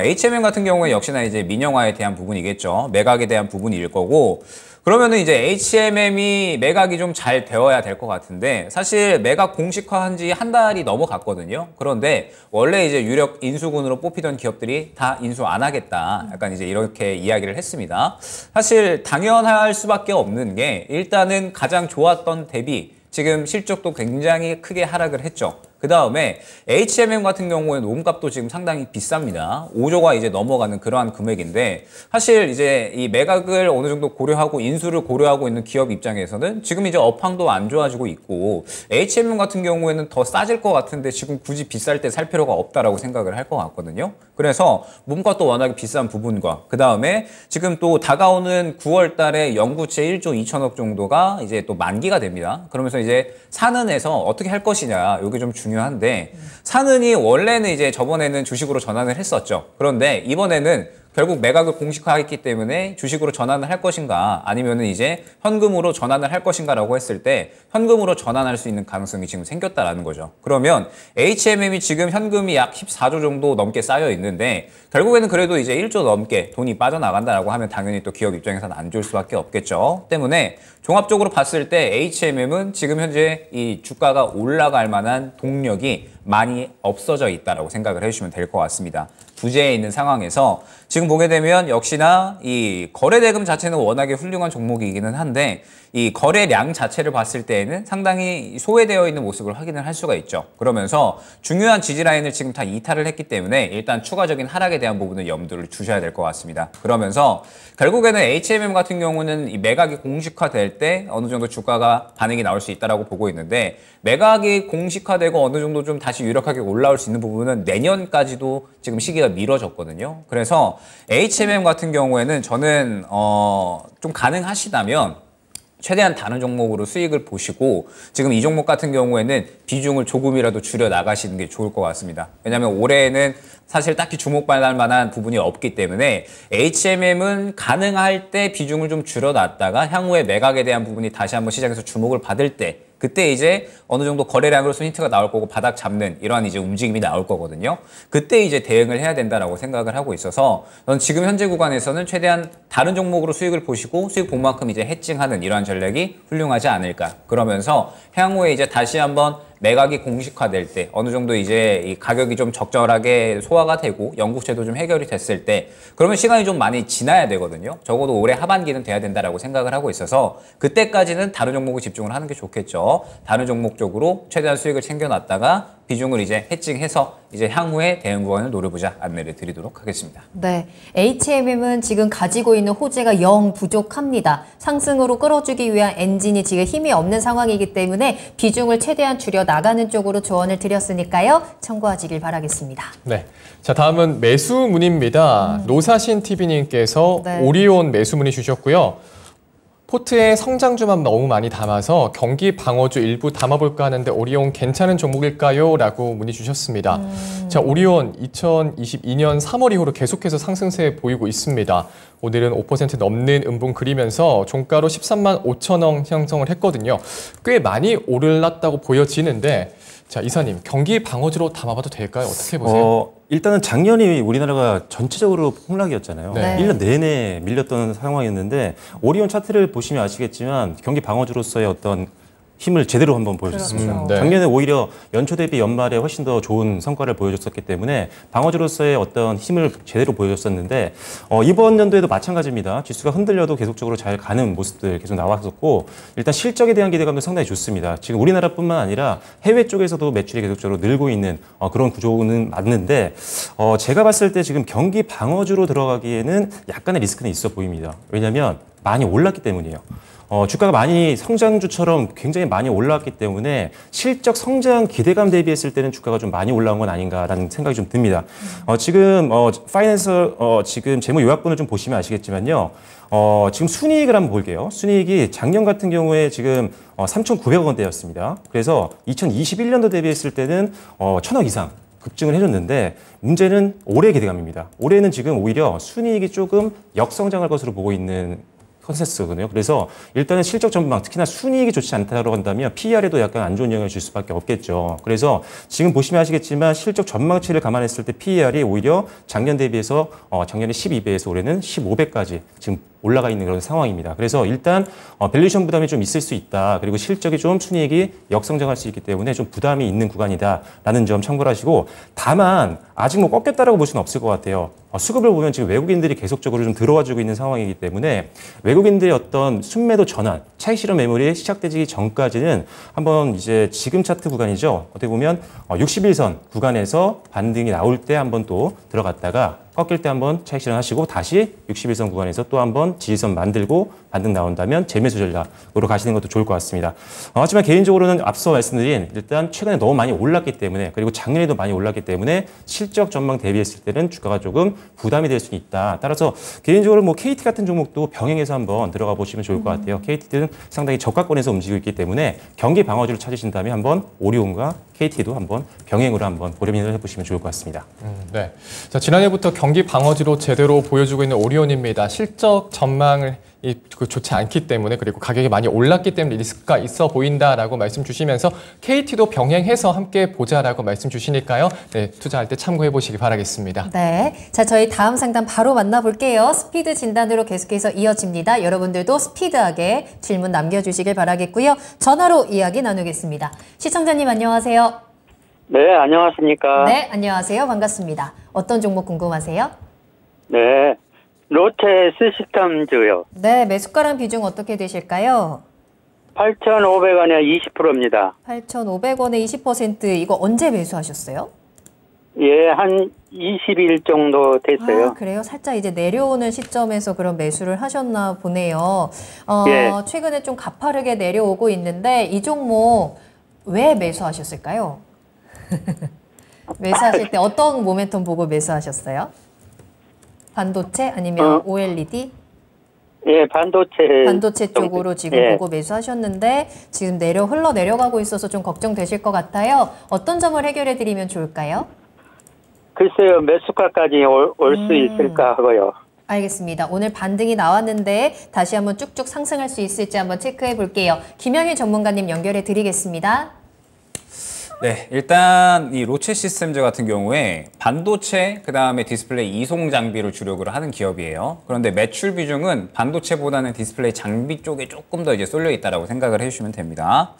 HMM 같은 경우에 역시나 이제 민영화에 대한 부분이겠죠. 매각에 대한 부분일 거고, 그러면은 이제 HMM이 매각이 좀 잘 되어야 될 것 같은데 사실 매각 공식화한 지 한 달이 넘어갔거든요. 그런데 원래 이제 유력 인수군으로 뽑히던 기업들이 다 인수 안 하겠다, 약간 이제 이렇게 이야기를 했습니다. 사실 당연할 수밖에 없는 게 일단은 가장 좋았던 대비 지금 실적도 굉장히 크게 하락을 했죠. 그 다음에 HMM 같은 경우에는 몸값도 지금 상당히 비쌉니다. 5조가 이제 넘어가는 그러한 금액인데 사실 이제 이 매각을 어느 정도 고려하고 인수를 고려하고 있는 기업 입장에서는 지금 이제 업황도 안 좋아지고 있고 HMM 같은 경우에는 더 싸질 것 같은데 지금 굳이 비쌀 때 살 필요가 없다라고 생각을 할 것 같거든요. 그래서 몸값도 워낙에 비싼 부분과 그 다음에 지금 또 다가오는 9월 달에 영구채 1조 2천억 정도가 이제 또 만기가 됩니다. 그러면서 이제 산은에서 어떻게 할 것이냐, 이게 좀 중요한데 산은이 원래는 이제 저번에는 주식으로 전환을 했었죠. 그런데 이번에는 결국 매각을 공식화했기 때문에 주식으로 전환을 할 것인가 아니면은 이제 현금으로 전환을 할 것인가라고 했을 때 현금으로 전환할 수 있는 가능성이 지금 생겼다라는 거죠. 그러면 HMM이 지금 현금이 약 14조 정도 넘게 쌓여 있는데 결국에는 그래도 이제 1조 넘게 돈이 빠져나간다라고 하면 당연히 또 기업 입장에서는 안 좋을 수밖에 없겠죠. 때문에 종합적으로 봤을 때 HMM은 지금 현재 이 주가가 올라갈 만한 동력이 많이 없어져 있다라고 생각을 해주시면 될 것 같습니다. 부재해 있는 상황에서 지금 보게 되면 역시나 이 거래대금 자체는 워낙에 훌륭한 종목이기는 한데 이 거래량 자체를 봤을 때에는 상당히 소외되어 있는 모습을 확인을 할 수가 있죠. 그러면서 중요한 지지라인을 지금 다 이탈을 했기 때문에 일단 추가적인 하락에 대한 부분은 염두를 두셔야 될 것 같습니다. 그러면서 결국에는 HMM 같은 경우는 이 매각이 공식화될 때 어느 정도 주가가 반응이 나올 수 있다라고 보고 있는데 매각이 공식화되고 어느 정도 좀 다시 유력하게 올라올 수 있는 부분은 내년까지도 지금 시기가 미뤄졌거든요. 그래서 HMM 같은 경우에는 저는 좀 가능하시다면 최대한 다른 종목으로 수익을 보시고 지금 이 종목 같은 경우에는 비중을 조금이라도 줄여 나가시는 게 좋을 것 같습니다. 왜냐하면 올해에는 사실 딱히 주목받을 만한 부분이 없기 때문에 HMM은 가능할 때 비중을 좀 줄여놨다가 향후에 매각에 대한 부분이 다시 한번 시장에서 주목을 받을 때 그때 이제 어느 정도 거래량으로서 힌트가 나올 거고 바닥 잡는 이러한 이제 움직임이 나올 거거든요. 그때 이제 대응을 해야 된다라고 생각을 하고 있어서 저는 지금 현재 구간에서는 최대한 다른 종목으로 수익을 보시고 수익 본 만큼 이제 해칭하는 이러한 전략이 훌륭하지 않을까. 그러면서 향후에 이제 다시 한번 매각이 공식화될 때 어느 정도 이제 이 가격이 좀 적절하게 소화가 되고 영국채도 좀 해결이 됐을 때 그러면 시간이 좀 많이 지나야 되거든요. 적어도 올해 하반기는 돼야 된다라고 생각을 하고 있어서 그때까지는 다른 종목에 집중을 하는 게 좋겠죠. 다른 종목 쪽으로 최대한 수익을 챙겨놨다가 비중을 이제 해칭해서 이제 향후에 대응 구간을 노려보자 안내를 드리도록 하겠습니다. 네, HMM은 지금 가지고 있는 호재가 영 부족합니다. 상승으로 끌어주기 위한 엔진이 지금 힘이 없는 상황이기 때문에 비중을 최대한 줄여 나가는 쪽으로 조언을 드렸으니까요. 참고하시길 바라겠습니다. 네. 자, 다음은 매수 문의입니다. 노사신 TV님께서 네. 오리온 매수 문의 주셨고요. 포트에 성장주만 너무 많이 담아서 경기 방어주 일부 담아볼까 하는데 오리온 괜찮은 종목일까요? 라고 문의 주셨습니다. 자, 오리온 2022년 3월 이후로 계속해서 상승세 보이고 있습니다. 오늘은 5% 넘는 음봉 그리면서 종가로 13만 5천 원 형성을 했거든요. 꽤 많이 올랐다고 보여지는데 자, 이사님, 경기 방어주로 담아봐도 될까요? 어떻게 보세요? 일단은 작년이 우리나라가 전체적으로 폭락이었잖아요. 네. 1년 내내 밀렸던 상황이었는데 오리온 차트를 보시면 아시겠지만 경기 방어주로서의 어떤 힘을 제대로 한번 보여줬습니다. 그렇죠. 네. 작년에 오히려 연초 대비 연말에 훨씬 더 좋은 성과를 보여줬었기 때문에 방어주로서의 어떤 힘을 제대로 보여줬었는데 이번 연도에도 마찬가지입니다. 지수가 흔들려도 계속적으로 잘 가는 모습들 계속 나왔었고 일단 실적에 대한 기대감도 상당히 좋습니다. 지금 우리나라뿐만 아니라 해외 쪽에서도 매출이 계속적으로 늘고 있는 그런 구조는 맞는데 제가 봤을 때 지금 경기 방어주로 들어가기에는 약간의 리스크는 있어 보입니다. 왜냐하면 많이 올랐기 때문이에요. 주가가 많이 성장주처럼 굉장히 많이 올라왔기 때문에 실적 성장 기대감 대비했을 때는 주가가 좀 많이 올라온 건 아닌가라는 생각이 좀 듭니다. 지금 파이낸셜 지금 재무 요약본을 좀 보시면 아시겠지만요. 지금 순이익을 한번 볼게요. 순이익이 작년 같은 경우에 지금 3,900억 원대였습니다. 그래서 2021년도 대비했을 때는 1,000억 이상 급증을 해줬는데 문제는 올해 기대감입니다. 올해는 지금 오히려 순이익이 조금 역성장할 것으로 보고 있는 컨센서스거든요. 그래서 일단은 실적 전망, 특히나 순이익이 좋지 않다고 한다면 PER에도 약간 안 좋은 영향을 줄 수밖에 없겠죠. 그래서 지금 보시면 아시겠지만 실적 전망치를 감안했을 때 PER이 오히려 작년 대비해서 작년에 12배에서 올해는 15배까지 지금 올라가 있는 그런 상황입니다. 그래서 일단 밸류에이션 부담이 좀 있을 수 있다. 그리고 실적이 좀 순이익이 역성장할 수 있기 때문에 좀 부담이 있는 구간이다라는 점 참고를 하시고 다만 아직 뭐 꺾였다라고 볼 수는 없을 것 같아요. 수급을 보면 지금 외국인들이 계속적으로 좀 들어와주고 있는 상황이기 때문에 외국인들의 어떤 순매도 전환, 차익 실현 매물이 시작되기 전까지는 한번 이제 지금 차트 구간이죠. 어떻게 보면 61선 구간에서 반등이 나올 때 한번 또 들어갔다가 꺾일 때 한번 차익 실현하시고 다시 61선 구간에서 또 한번 지지선 만들고 반등 나온다면 재매수 전략으로 가시는 것도 좋을 것 같습니다. 하지만 개인적으로는 앞서 말씀드린 일단 최근에 너무 많이 올랐기 때문에 그리고 작년에도 많이 올랐기 때문에 실적 전망 대비했을 때는 주가가 조금 부담이 될 수 있다. 따라서 개인적으로 뭐 KT 같은 종목도 병행해서 한번 들어가 보시면 좋을 것 같아요. KT는 상당히 저가권에서 움직이고 있기 때문에 경기 방어주를 찾으신다면 한번 오리온과 KT도 한번 병행으로 한번 고려를 해보시면 좋을 것 같습니다. 네. 자, 지난해부터 경기 방어지로 제대로 보여주고 있는 오리온입니다. 실적 전망을 좋지 않기 때문에 그리고 가격이 많이 올랐기 때문에 리스크가 있어 보인다라고 말씀 주시면서 KT도 병행해서 함께 보자라고 말씀 주시니까요. 네, 투자할 때 참고해 보시기 바라겠습니다. 네. 자, 저희 다음 상담 바로 만나볼게요. 스피드 진단으로 계속해서 이어집니다. 여러분들도 스피드하게 질문 남겨주시길 바라겠고요. 전화로 이야기 나누겠습니다. 시청자님 안녕하세요. 네, 안녕하십니까. 네, 안녕하세요. 반갑습니다. 어떤 종목 궁금하세요? 네, 롯데 시스템즈요. 네, 매수가랑 비중 어떻게 되실까요? 8,500원에 20%입니다. 8,500원에 20%, 이거 언제 매수하셨어요? 예, 한 20일 정도 됐어요. 아, 그래요? 살짝 이제 내려오는 시점에서 그런 매수를 하셨나 보네요. 예. 최근에 좀 가파르게 내려오고 있는데 이 종목 왜 매수하셨을까요? 매수하실 때 어떤 모멘텀 보고 매수하셨어요? 반도체 아니면 OLED? 예, 반도체 쪽으로 지금 예. 보고 매수하셨는데 지금 흘러 내려가고 있어서 좀 걱정되실 것 같아요. 어떤 점을 해결해 드리면 좋을까요? 글쎄요, 매수가까지 올 수 있을까 하고요. 알겠습니다. 오늘 반등이 나왔는데 다시 한번 쭉쭉 상승할 수 있을지 한번 체크해 볼게요. 김영일 전문가님 연결해 드리겠습니다. 네, 일단 이 로체 시스템즈 같은 경우에 반도체, 그다음에 디스플레이 이송 장비를 주력으로 하는 기업이에요. 그런데 매출 비중은 반도체보다는 디스플레이 장비 쪽에 조금 더 이제 쏠려 있다라고 생각을 해주시면 됩니다.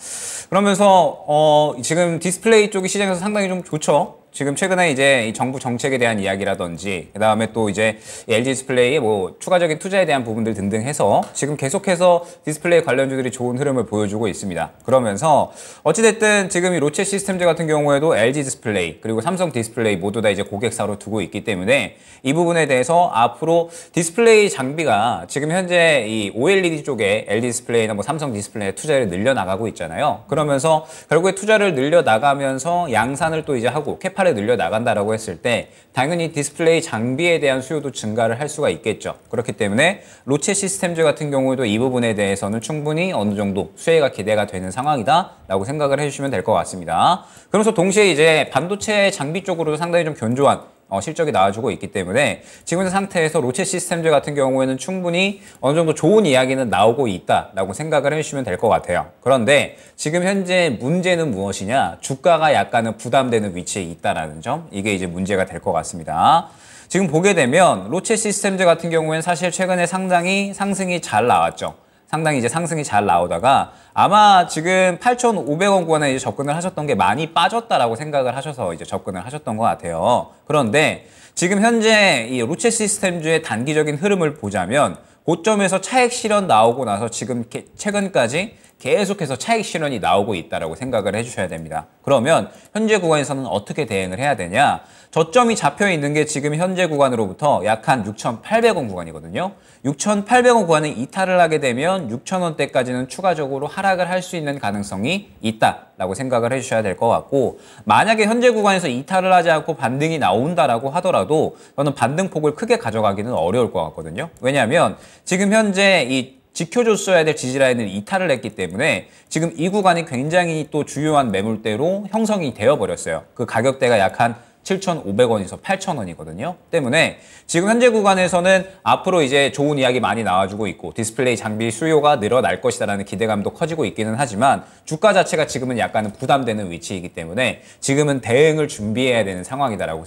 그러면서 지금 디스플레이 쪽이 시장에서 상당히 좀 좋죠. 지금 최근에 이제 이 정부 정책에 대한 이야기라든지 그다음에 또 이제 LG 디스플레이의 뭐 추가적인 투자에 대한 부분들 등등 해서 지금 계속해서 디스플레이 관련주들이 좋은 흐름을 보여주고 있습니다. 그러면서 어찌됐든 지금 이 롯데 시스템즈 같은 경우에도 LG 디스플레이 그리고 삼성 디스플레이 모두 다 이제 고객사로 두고 있기 때문에 이 부분에 대해서 앞으로 디스플레이 장비가 지금 현재 이 OLED 쪽에 LG 디스플레이나 뭐 삼성 디스플레이에 투자를 늘려나가고 있잖아요. 그러면서 결국에 투자를 늘려나가면서 양산을 또 이제 하고 캐파를 늘려나간다라고 했을 때 당연히 디스플레이 장비에 대한 수요도 증가를 할 수가 있겠죠. 그렇기 때문에 롯데 시스템즈 같은 경우에도 이 부분에 대해서는 충분히 어느 정도 수혜가 기대가 되는 상황이다라고 생각을 해주시면 될 것 같습니다. 그러면서 동시에 이제 반도체 장비 쪽으로도 상당히 좀 견조한 실적이 나와주고 있기 때문에 지금 상태에서 롯데 시스템즈 같은 경우에는 충분히 어느 정도 좋은 이야기는 나오고 있다라고 생각을 해주시면 될 것 같아요. 그런데 지금 현재 문제는 무엇이냐? 주가가 약간은 부담되는 위치에 있다라는 점, 이게 이제 문제가 될 것 같습니다. 지금 보게 되면 롯데 시스템즈 같은 경우에는 사실 최근에 상당히 상승이 잘 나왔죠. 상당히 이제 상승이 잘 나오다가 아마 지금 8,500원 구간에 이제 접근을 하셨던 게 많이 빠졌다라고 생각을 하셔서 이제 접근을 하셨던 것 같아요. 그런데 지금 현재 이 롯데 시스템즈의 단기적인 흐름을 보자면 고점에서 차익 실현 나오고 나서 지금 최근까지 계속해서 차익 실현이 나오고 있다라고 생각을 해주셔야 됩니다. 그러면 현재 구간에서는 어떻게 대응을 해야 되냐? 저점이 잡혀 있는 게 지금 현재 구간으로부터 약 한 6,800원 구간이거든요. 6,800원 구간을 이탈을 하게 되면 6,000원대까지는 추가적으로 하락을 할 수 있는 가능성이 있다라고 생각을 해주셔야 될 것 같고, 만약에 현재 구간에서 이탈을 하지 않고 반등이 나온다라고 하더라도 저는 반등폭을 크게 가져가기는 어려울 것 같거든요. 왜냐하면 지금 현재 이 지켜줬어야 될 지지라인을 이탈을 했기 때문에 지금 이 구간이 굉장히 또 주요한 매물대로 형성이 되어버렸어요. 그 가격대가 약 한 7,500원에서 8,000원이거든요. 때문에 지금 현재 구간에서는 앞으로 이제 좋은 이야기 많이 나와주고 있고 디스플레이 장비 수요가 늘어날 것이다라는 기대감도 커지고 있기는 하지만 주가 자체가 지금은 약간은 부담되는 위치이기 때문에 지금은 대응을 준비해야 되는 상황이다라고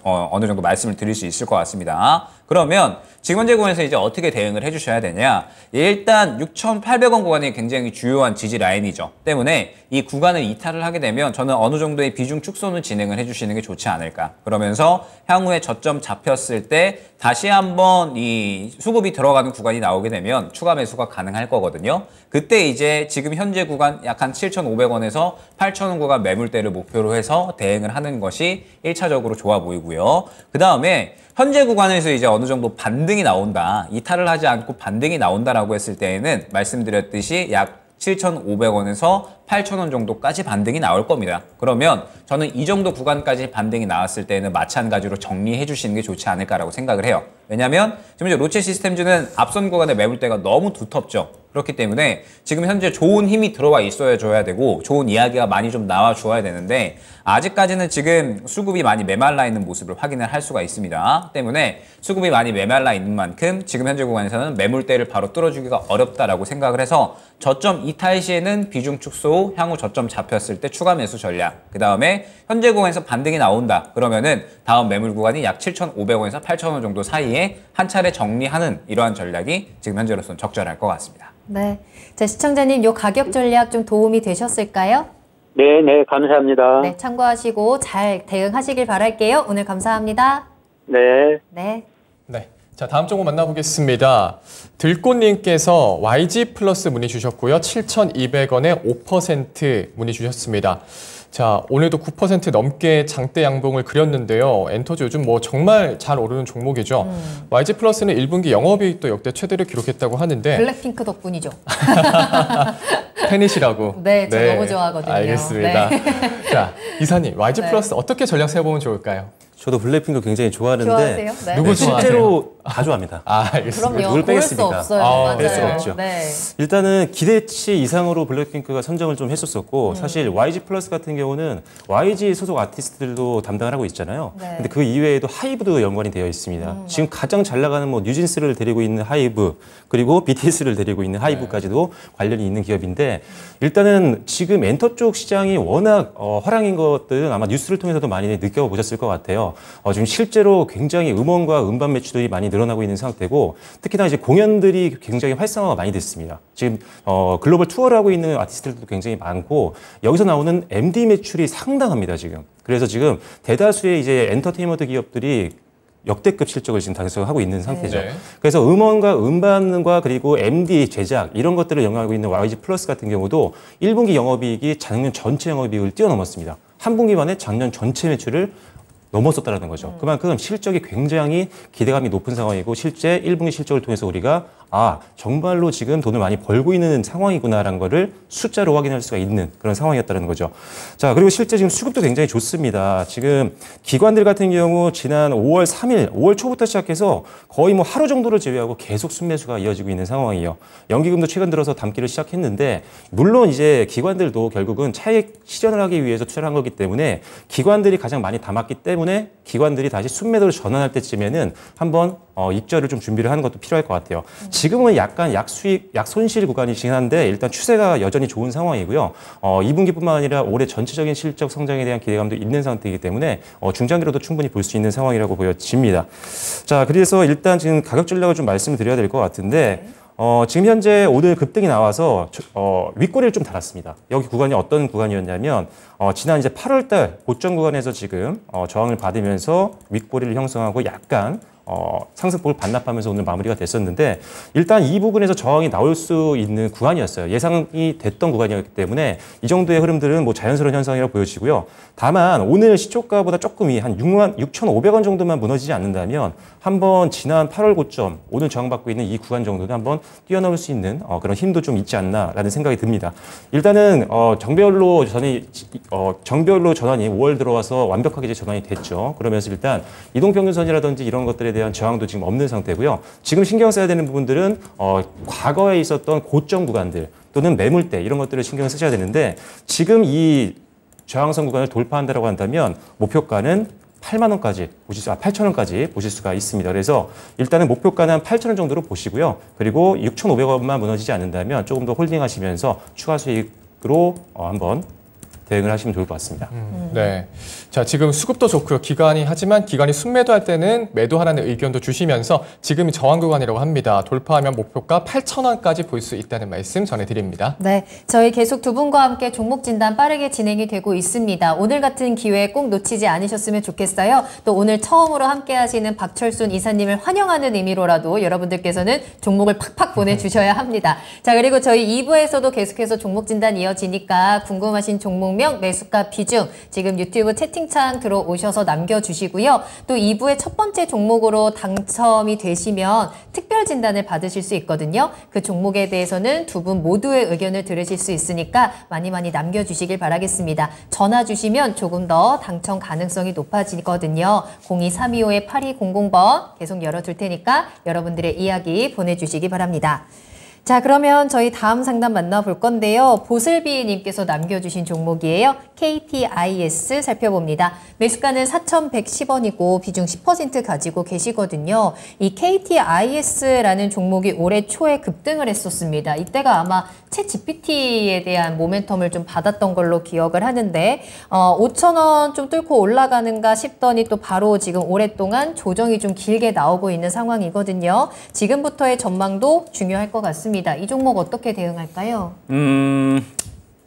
어느 정도 말씀을 드릴 수 있을 것 같습니다. 그러면 지금 현재 구간에서 이제 어떻게 대응을 해주셔야 되냐? 일단 6,800원 구간이 굉장히 주요한 지지 라인이죠. 때문에 이 구간을 이탈을 하게 되면 저는 어느 정도의 비중 축소는 진행을 해주시는 게 좋지 않을까. 그러면서 향후에 저점 잡혔을 때 다시 한번 이 수급이 들어가는 구간이 나오게 되면 추가 매수가 가능할 거거든요. 그때 이제 지금 현재 구간 약 한 7,500원에서 8,000원 구간 매물대를 목표로 해서 대응을 하는 것이 1차적으로 좋아 보이고요. 그 다음에 현재 구간에서 이제 어느 정도 반등이 나온다. 이탈을 하지 않고 반등이 나온다라고 했을 때에는 말씀드렸듯이 약 7,500원에서 8,000원 정도까지 반등이 나올 겁니다. 그러면 저는 이 정도 구간까지 반등이 나왔을 때는 마찬가지로 정리해 주시는 게 좋지 않을까라고 생각을 해요. 왜냐하면 지금 이제 롯데 시스템즈는 앞선 구간의 매물대가 너무 두텁죠. 그렇기 때문에 지금 현재 좋은 힘이 들어와 있어야 줘야 되고 좋은 이야기가 많이 좀 나와 줘야 되는데 아직까지는 지금 수급이 많이 메말라 있는 모습을 확인을 할 수가 있습니다. 때문에 수급이 많이 메말라 있는 만큼 지금 현재 구간에서는 매물대를 바로 뚫어주기가 어렵다라고 생각을 해서 저점 이탈 시에는 비중 축소, 향후 저점 잡혔을 때 추가 매수 전략, 그 다음에 현재 구간에서 반등이 나온다. 그러면은 다음 매물 구간이 약 7,500원에서 8,000원 정도 사이에 한 차례 정리하는 이러한 전략이 지금 현재로서는 적절할 것 같습니다. 네. 자, 시청자님, 요 가격 전략 좀 도움이 되셨을까요? 네, 네, 감사합니다. 네, 참고하시고 잘 대응하시길 바랄게요. 오늘 감사합니다. 네. 네. 네. 자, 다음 정보 만나보겠습니다. 들꽃님께서 YG 플러스 문의 주셨고요. 7,200원에 5% 문의 주셨습니다. 자, 오늘도 9% 넘게 장대 양봉을 그렸는데요. 엔터즈 요즘 뭐 정말 잘 오르는 종목이죠. YG 플러스는 1분기 영업이익도 역대 최대를 기록했다고 하는데 블랙핑크 덕분이죠. 팬이시라고. 네, 저 너무 좋아하거든요. 알겠습니다. 네. 자, 이사님, YG 네. 플러스 어떻게 전략 세워보면 좋을까요? 저도 블랙핑크 굉장히 좋아하는데 좋아하세요? 네. 누구 좋아하세요? 실제로 다 좋아합니다. 아, 알겠습니다. 그럼요. 누굴 고를 수 빼겠습니까? 없어요. 아, 뺄 수가 맞아요. 없죠. 네. 일단은 기대치 이상으로 블랙핑크가 선정을 좀 했었었고 사실 YG 플러스 같은 경우는 YG 소속 아티스트들도 담당을 하고 있잖아요. 네. 근데 그 이외에도 하이브도 연관이 되어 있습니다. 지금 가장 잘 나가는 뭐 뉴진스를 데리고 있는 하이브 그리고 BTS를 데리고 있는 하이브까지도 관련이 있는 기업인데 일단은 지금 엔터 쪽 시장이 워낙 화랑인 것들은 아마 뉴스를 통해서도 많이 느껴보셨을 것 같아요. 지금 실제로 굉장히 음원과 음반 매출이 많이 늘어나고 있는 상태고 특히나 이제 공연들이 굉장히 활성화가 많이 됐습니다. 지금 글로벌 투어를 하고 있는 아티스트들도 굉장히 많고 여기서 나오는 MD 매출이 상당합니다, 지금. 그래서 지금 대다수의 이제 엔터테인먼트 기업들이 역대급 실적을 지금 달성하고 있는 상태죠. 네. 그래서 음원과 음반과 그리고 MD 제작 이런 것들을 영위하고 있는 YG 플러스 같은 경우도 1분기 영업이익이 작년 전체 영업이익을 뛰어넘었습니다. 한 분기 만에 작년 전체 매출을 넘었었다는 거죠. 그만큼 실적이 굉장히 기대감이 높은 상황이고 실제 1분기 실적을 통해서 우리가 정말로 지금 돈을 많이 벌고 있는 상황이구나라는 거를 숫자로 확인할 수가 있는 그런 상황이었다는 거죠. 자, 그리고 실제 지금 수급도 굉장히 좋습니다. 지금 기관들 같은 경우 지난 5월 3일, 5월 초부터 시작해서 거의 뭐 하루 정도를 제외하고 계속 순매수가 이어지고 있는 상황이에요. 연기금도 최근 들어서 담기를 시작했는데 물론 이제 기관들도 결국은 차익 실현을 하기 위해서 투자를 한 거기 때문에 기관들이 가장 많이 담았기 때문에 기관들이 다시 순매도로 전환할 때쯤에는 한번 입절을 좀 준비를 하는 것도 필요할 것 같아요. 지금은 약간 약수익, 약손실 구간이긴 한데 일단 추세가 여전히 좋은 상황이고요. 2분기뿐만 아니라 올해 전체적인 실적 성장에 대한 기대감도 있는 상태이기 때문에 중장기로도 충분히 볼 수 있는 상황이라고 보여집니다. 자, 그래서 일단 지금 가격 전략을 좀 말씀을 드려야 될 것 같은데 지금 현재 오늘 급등이 나와서 윗꼬리를 좀 달았습니다. 여기 구간이 어떤 구간이었냐면 지난 이제 8월 달 고점 구간에서 지금 저항을 받으면서 윗꼬리를 형성하고 약간 상승폭을 반납하면서 오늘 마무리가 됐었는데 일단 이 부분에서 저항이 나올 수 있는 구간이었어요. 예상이 됐던 구간이었기 때문에 이 정도의 흐름들은 뭐 자연스러운 현상이라고 보여지고요. 다만 오늘 시초가보다 조금 한 66,500원 정도만 무너지지 않는다면 한번 지난 8월 고점 오늘 저항받고 있는 이 구간 정도는 한번 뛰어넘을 수 있는 그런 힘도 좀 있지 않나라는 생각이 듭니다. 일단은 정배열로 전환이 5월 들어와서 완벽하게 이제 전환이 됐죠. 그러면서 일단 이동평균선이라든지 이런 것들에 대한 저항도 지금 없는 상태고요. 지금 신경 써야 되는 부분들은 과거에 있었던 고점 구간들 또는 매물대 이런 것들을 신경을 쓰셔야 되는데 지금 이 저항선 구간을 돌파한다고 한다면 목표가는 8만 원까지 8,000원까지 보실 수가 있습니다. 그래서 일단은 목표가는 한 8,000원 정도로 보시고요. 그리고 6,500원만 무너지지 않는다면 조금 더 홀딩하시면서 추가 수익으로 한번 대응을 하시면 좋을 것 같습니다. 네. 자, 지금 수급도 좋고요. 하지만 기관이 순매도할 때는 매도하라는 의견도 주시면서 지금이 저항 구간이라고 합니다. 돌파하면 목표가 8,000원까지 볼 수 있다는 말씀 전해드립니다. 네, 저희 계속 두 분과 함께 종목 진단 빠르게 진행이 되고 있습니다. 오늘 같은 기회 꼭 놓치지 않으셨으면 좋겠어요. 또 오늘 처음으로 함께 하시는 박철순 이사님을 환영하는 의미로라도 여러분들께서는 종목을 팍팍 보내주셔야 합니다. 자, 그리고 저희 2부에서도 계속해서 종목 진단 이어지니까 궁금하신 종목명, 매수가 비중 지금 유튜브 채팅창 들어오셔서 남겨주시고요. 또 2부의 첫 번째 종목으로 당첨이 되시면 특별 진단을 받으실 수 있거든요. 그 종목에 대해서는 두 분 모두의 의견을 들으실 수 있으니까 많이 남겨주시길 바라겠습니다. 전화 주시면 조금 더 당첨 가능성이 높아지거든요. 02-325-8200번 계속 열어둘 테니까 여러분들의 이야기 보내주시기 바랍니다. 자, 그러면 저희 다음 상담 만나볼 건데요. 보슬비님께서 남겨주신 종목이에요. KTIS 살펴봅니다. 매수가는 4,110원이고 비중 10% 가지고 계시거든요. 이 KTIS라는 종목이 올해 초에 급등을 했었습니다. 이때가 아마 챗GPT에 대한 모멘텀을 좀 받았던 걸로 기억을 하는데 5,000원 좀 뚫고 올라가는가 싶더니 또 바로 지금 오랫동안 조정이 좀 길게 나오고 있는 상황이거든요. 지금부터의 전망도 중요할 것 같습니다. 이 종목 어떻게 대응할까요?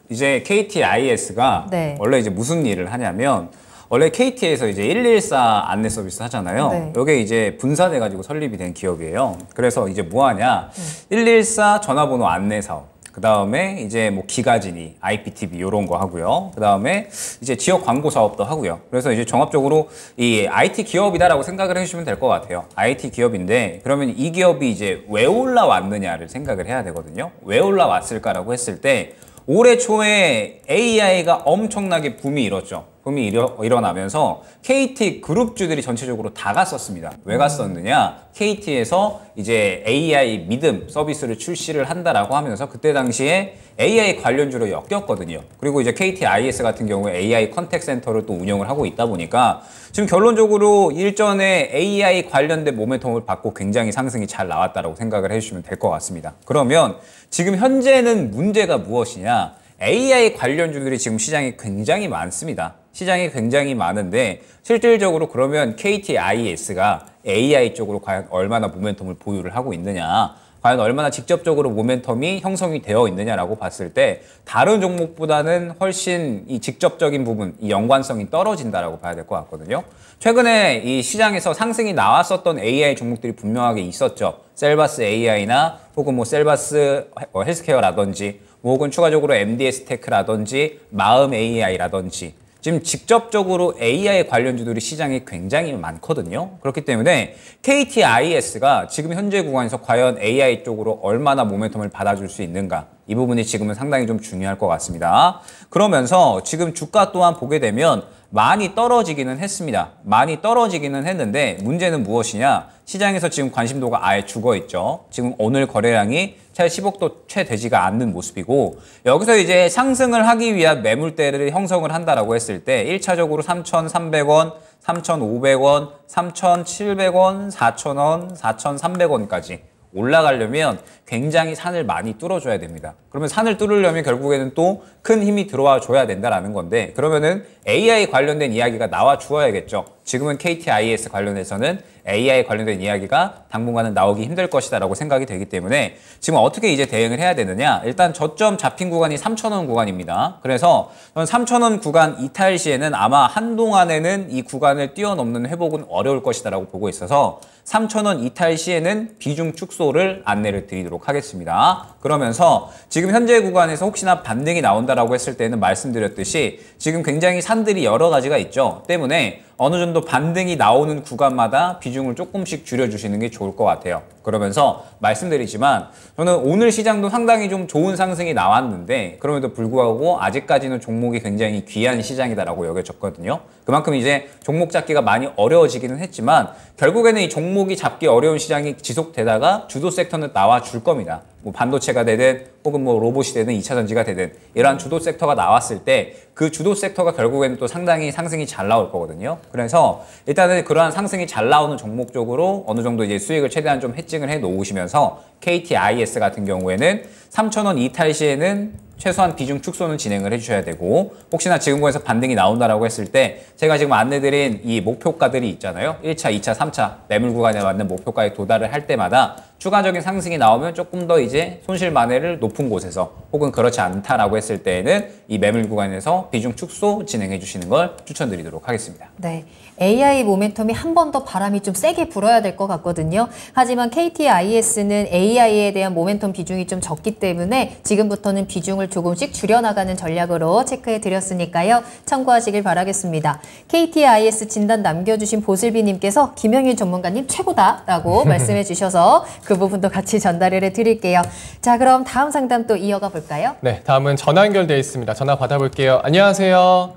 이제 KTIS가 네. 원래 이제 무슨 일을 하냐면 원래 KT에서 이제 114 안내 서비스 하잖아요. 네. 이게 이제 분산해 가지고 설립이 된 기업이에요. 그래서 이제 뭐 하냐? 114 전화번호 안내 사업. 그 다음에 이제 뭐 기가진이, IPTV 이런 거 하고요. 그 다음에 이제 지역 광고 사업도 하고요. 그래서 이제 종합적으로 이 IT 기업이다라고 생각을 해주시면 될 것 같아요. IT 기업인데 그러면 이 기업이 이제 왜 올라왔느냐를 생각을 해야 되거든요. 왜 올라왔을까라고 했을 때 올해 초에 AI가 엄청나게 붐이 일었죠. 붐이 일어나면서 KT 그룹주들이 전체적으로 다 갔었습니다. 왜 갔었느냐? KT에서 이제 AI 믿음 서비스를 출시를 한다라고 하면서 그때 당시에 AI 관련주로 엮였거든요. 그리고 이제 KTIS 같은 경우에 AI 컨택 센터를 또 운영을 하고 있다 보니까 지금 결론적으로 일전에 AI 관련된 모멘텀을 받고 굉장히 상승이 잘 나왔다라고 생각을 해주시면 될 것 같습니다. 그러면 지금 현재는 문제가 무엇이냐? AI 관련주들이 지금 시장에 굉장히 많습니다. 시장이 굉장히 많은데 실질적으로 그러면 KTIS가 AI 쪽으로 과연 얼마나 모멘텀을 보유를 하고 있느냐, 과연 얼마나 직접적으로 모멘텀이 형성이 되어 있느냐라고 봤을 때 다른 종목보다는 훨씬 이 직접적인 부분, 이 연관성이 떨어진다라고 봐야 될 것 같거든요. 최근에 이 시장에서 상승이 나왔었던 AI 종목들이 분명하게 있었죠. 셀바스 AI나 혹은 뭐 셀바스 헬스케어라든지 혹은 추가적으로 MDS 테크라든지 마음 AI라든지 지금 직접적으로 AI 관련주들이 시장에 굉장히 많거든요. 그렇기 때문에 KTIS가 지금 현재 구간에서 과연 AI 쪽으로 얼마나 모멘텀을 받아줄 수 있는가, 이 부분이 지금은 상당히 좀 중요할 것 같습니다. 그러면서 지금 주가 또한 보게 되면 많이 떨어지기는 했습니다. 많이 떨어지기는 했는데 문제는 무엇이냐? 시장에서 지금 관심도가 아예 죽어있죠. 지금 오늘 거래량이 채 10억도 채 되지가 않는 모습이고, 여기서 이제 상승을 하기 위한 매물대를 형성을 한다라고 했을 때 1차적으로 3,300원, 3,500원, 3,700원, 4,000원, 4,300원까지 올라가려면 굉장히 산을 많이 뚫어줘야 됩니다. 그러면 산을 뚫으려면 결국에는 또 큰 힘이 들어와 줘야 된다라는 건데, 그러면은 AI 관련된 이야기가 나와 주어야겠죠. 지금은 KTIS 관련해서는 AI 관련된 이야기가 당분간은 나오기 힘들 것이다라고 생각이 되기 때문에 지금 어떻게 이제 대응을 해야 되느냐? 일단 저점 잡힌 구간이 3,000원 구간입니다. 그래서 저는 3,000원 구간 이탈 시에는 아마 한동안에는 이 구간을 뛰어넘는 회복은 어려울 것이다라고 보고 있어서 3,000원 이탈 시에는 비중 축소를 안내를 드리도록 하겠습니다. 그러면서 지금 현재 구간에서 혹시나 반등이 나온다라고 했을 때는 말씀드렸듯이 지금 굉장히 산들이 여러 가지가 있죠. 때문에 어느 정도 반등이 나오는 구간마다 비중을 조금씩 줄여주시는 게 좋을 것 같아요. 그러면서 말씀드리지만 저는 오늘 시장도 상당히 좀 좋은 상승이 나왔는데 그럼에도 불구하고 아직까지는 종목이 굉장히 귀한 시장이다라고 여겨졌거든요. 그만큼 이제 종목 잡기가 많이 어려워지기는 했지만 결국에는 이 종목이 잡기 어려운 시장이 지속되다가 주도 섹터는 나와 줄 겁니다. 뭐 반도체가 되든 혹은 뭐 로봇이 되든 2차 전지가 되든 이러한 주도 섹터가 나왔을 때 그 주도 섹터가 결국에는 또 상당히 상승이 잘 나올 거거든요. 그래서 일단은 그러한 상승이 잘 나오는 종목 쪽으로 어느 정도 이제 수익을 최대한 좀 해칭을 해 놓으시면서 KTIS 같은 경우에는 3,000원 이탈 시에는 최소한 비중 축소는 진행을 해주셔야 되고 혹시나 지금권에서 반등이 나온다라고 했을 때 제가 지금 안내드린 이 목표가들이 있잖아요. 1차, 2차, 3차 매물 구간에 맞는 목표가에 도달을 할 때마다 추가적인 상승이 나오면 조금 더 이제 손실 만회를 높은 곳에서 혹은 그렇지 않다라고 했을 때에는 이 매물 구간에서 비중 축소 진행해 주시는 걸 추천드리도록 하겠습니다. 네. AI 모멘텀이 한 번 더 바람이 좀 세게 불어야 될 것 같거든요. 하지만 KTIS는 AI에 대한 모멘텀 비중이 좀 적기 때문에 지금부터는 비중을 조금씩 줄여나가는 전략으로 체크해 드렸으니까요. 참고하시길 바라겠습니다. KTIS 진단 남겨주신 보슬비님께서 김영일 전문가님 최고다라고 말씀해 주셔서 그 부분도 같이 전달을 해드릴게요. 자, 그럼 다음 상담 또 이어가 볼까요? 네, 다음은 전화 연결되어 있습니다. 전화 받아볼게요. 안녕하세요.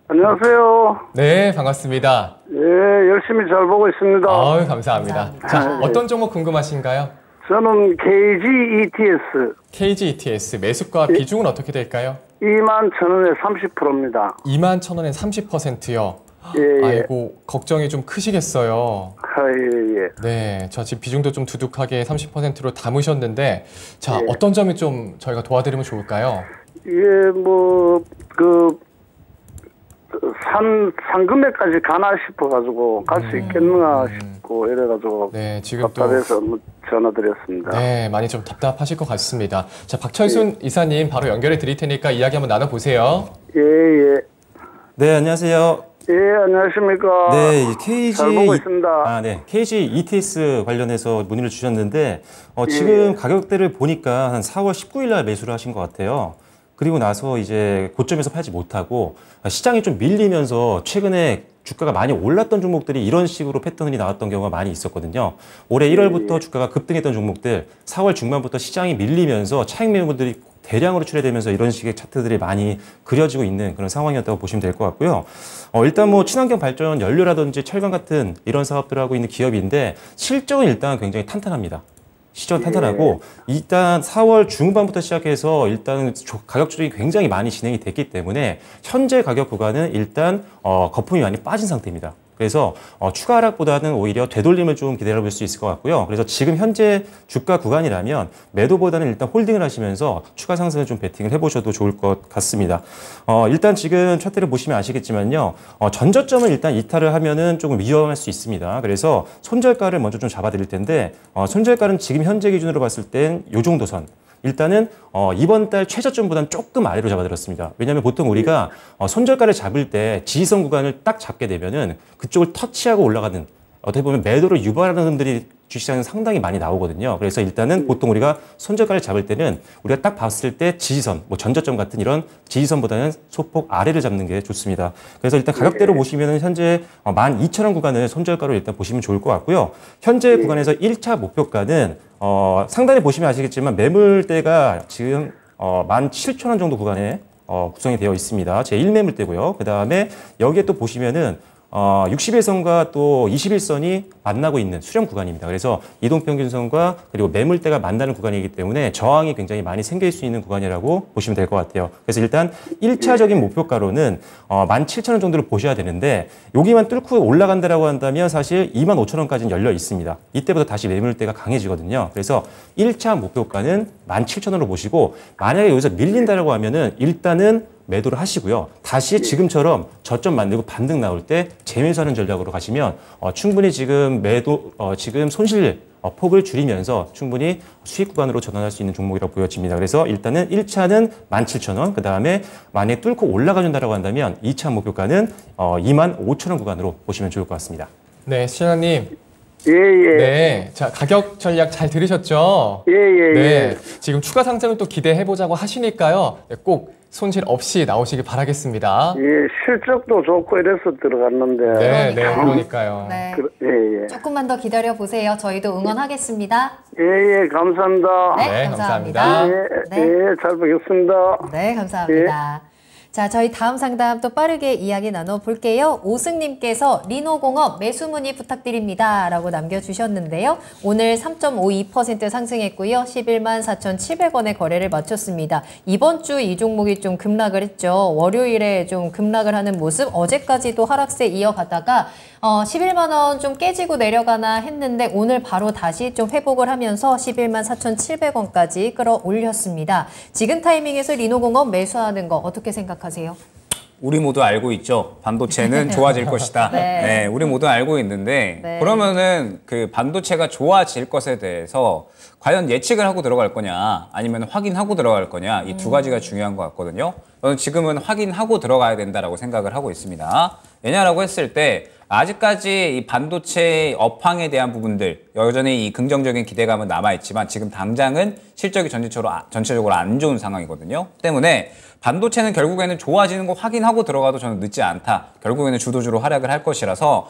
안녕하세요. 네, 반갑습니다. 예, 열심히 잘 보고 있습니다. 아유, 감사합니다. 자, 어떤 종목 궁금하신가요? 저는 KGETS KGETS 매수가 비중은 어떻게 될까요? 21,000원에 30%입니다. 21,000원에 30%요. 예, 예. 아이고, 걱정이 좀 크시겠어요. 예, 예. 네, 저 지금 비중도 좀 두둑하게 30%로 담으셨는데, 자, 예. 어떤 점이 좀 저희가 도와드리면 좋을까요? 이게 상금에까지 가나 싶어가지고 갈 수 있겠는가 싶고 이래가지고 네, 지금 또 답답해서 전화드렸습니다. 네, 많이 좀 답답하실 것 같습니다. 자, 박철순 이사님 바로 연결해 드릴 테니까 이야기 한번 나눠보세요. 예, 예. 네, 안녕하세요. 예, 안녕하십니까. 네, KG 잘 보고 있습니다. 네, KG ETS 관련해서 문의를 주셨는데 지금 가격대를 보니까 한 4월 19일 날 매수를 하신 것 같아요. 그리고 나서 이제 고점에서 팔지 못하고 시장이 좀 밀리면서 최근에 주가가 많이 올랐던 종목들이 이런 식으로 패턴이 나왔던 경우가 많이 있었거든요. 올해 1월부터 주가가 급등했던 종목들 4월 중반부터 시장이 밀리면서 차익 매물들이 대량으로 출회되면서 이런 식의 차트들이 많이 그려지고 있는 그런 상황이었다고 보시면 될 것 같고요. 일단 뭐 친환경 발전 연료라든지 철강 같은 이런 사업들을 하고 있는 기업인데 실적은 일단 굉장히 탄탄합니다. 시장 탄탄하고 일단 4월 중반부터 시작해서 일단 가격 조정이 굉장히 많이 진행이 됐기 때문에 현재 가격 구간은 일단 거품이 많이 빠진 상태입니다. 그래서 추가 하락보다는 오히려 되돌림을 좀 기다려 볼 수 있을 것 같고요. 그래서 지금 현재 주가 구간이라면 매도보다는 일단 홀딩을 하시면서 추가 상승을 좀 베팅을 해보셔도 좋을 것 같습니다. 일단 지금 차트를 보시면 아시겠지만요. 전저점을 일단 이탈을 하면은 조금 위험할 수 있습니다. 그래서 손절가를 먼저 좀 잡아드릴 텐데 손절가는 지금 현재 기준으로 봤을 땐 요 정도 선. 일단은 이번 달 최저점보다는 조금 아래로 잡아들었습니다. 왜냐하면 보통 우리가 손절가를 잡을 때 지지선 구간을 딱 잡게 되면은 그쪽을 터치하고 올라가는 어떻게 보면 매도를 유발하는 흔들이 주식시장에 상당히 많이 나오거든요. 그래서 일단은 보통 우리가 손절가를 잡을 때는 우리가 딱 봤을 때 지지선, 뭐 전저점 같은 이런 지지선보다는 소폭 아래를 잡는 게 좋습니다. 그래서 일단 가격대로 보시면은 현재 12,000원 구간을 손절가로 일단 보시면 좋을 것 같고요. 현재 구간에서 1차 목표가는 상단에 보시면 아시겠지만 매물대가 지금 17,000원 정도 구간에 구성이 되어 있습니다. 제 1매물대고요. 그 다음에 여기에 또 보시면은 60일선과 또 21선이 만나고 있는 수렴 구간입니다. 그래서 이동평균선과 그리고 매물대가 만나는 구간이기 때문에 저항이 굉장히 많이 생길 수 있는 구간이라고 보시면 될 것 같아요. 그래서 일단 1차적인 목표가로는 17,000원 정도를 보셔야 되는데 여기만 뚫고 올라간다라고 한다면 사실 25,000원까지는 열려 있습니다. 이때부터 다시 매물대가 강해지거든요. 그래서 1차 목표가는 17,000원으로 보시고 만약에 여기서 밀린다라고 하면은 일단은 매도를 하시고요. 다시 지금처럼 저점 만들고 반등 나올 때 재매수하는 전략으로 가시면 충분히 지금 지금 손실 폭을 줄이면서 충분히 수익 구간으로 전환할 수 있는 종목이라고 보여집니다. 그래서 일단은 1차는 17,000원, 그 다음에 만약에 뚫고 올라가준다고 한다면 2차 목표가는 25,000원 구간으로 보시면 좋을 것 같습니다. 네, 시장님. 예, 예. 네, 자 가격 전략 잘 들으셨죠? 예, 예, 네, 예. 지금 추가 상승을 또 기대해보자고 하시니까요. 네, 꼭 손실 없이 나오시길 바라겠습니다. 예, 실적도 좋고 이래서 들어갔는데. 네, 네, 그러니까요. 네. 예, 예. 조금만 더 기다려 보세요. 저희도 응원하겠습니다. 예, 예, 감사합니다. 네, 네, 감사합니다. 감사합니다. 예, 네. 예, 잘 보겠습니다. 네, 감사합니다. 자, 저희 다음 상담 또 빠르게 이야기 나눠볼게요. 오승님께서 리노공업 매수 문의 부탁드립니다. 라고 남겨주셨는데요. 오늘 3.52% 상승했고요. 11만 4,700원에 거래를 마쳤습니다. 이번 주 이 종목이 좀 급락을 했죠. 월요일에 좀 급락을 하는 모습, 어제까지도 하락세 이어가다가 11만 원 좀 깨지고 내려가나 했는데 오늘 바로 다시 좀 회복을 하면서 11만 4,700원까지 끌어올렸습니다. 지금 타이밍에서 리노공업 매수하는 거 어떻게 생각하세요? 우리 모두 알고 있죠. 반도체는 좋아질 것이다. 네. 네, 우리 모두 알고 있는데 네. 그러면은 그 반도체가 좋아질 것에 대해서 과연 예측을 하고 들어갈 거냐 아니면 확인하고 들어갈 거냐 이 두 가지가 중요한 것 같거든요. 저는 지금은 확인하고 들어가야 된다라고 생각을 하고 있습니다. 왜냐라고 했을 때 아직까지 이 반도체 업황에 대한 부분들 여전히 이 긍정적인 기대감은 남아있지만 지금 당장은 실적이 전체적으로 안 좋은 상황이거든요. 때문에 반도체는 결국에는 좋아지는 거 확인하고 들어가도 저는 늦지 않다. 결국에는 주도주로 활약을 할 것이라서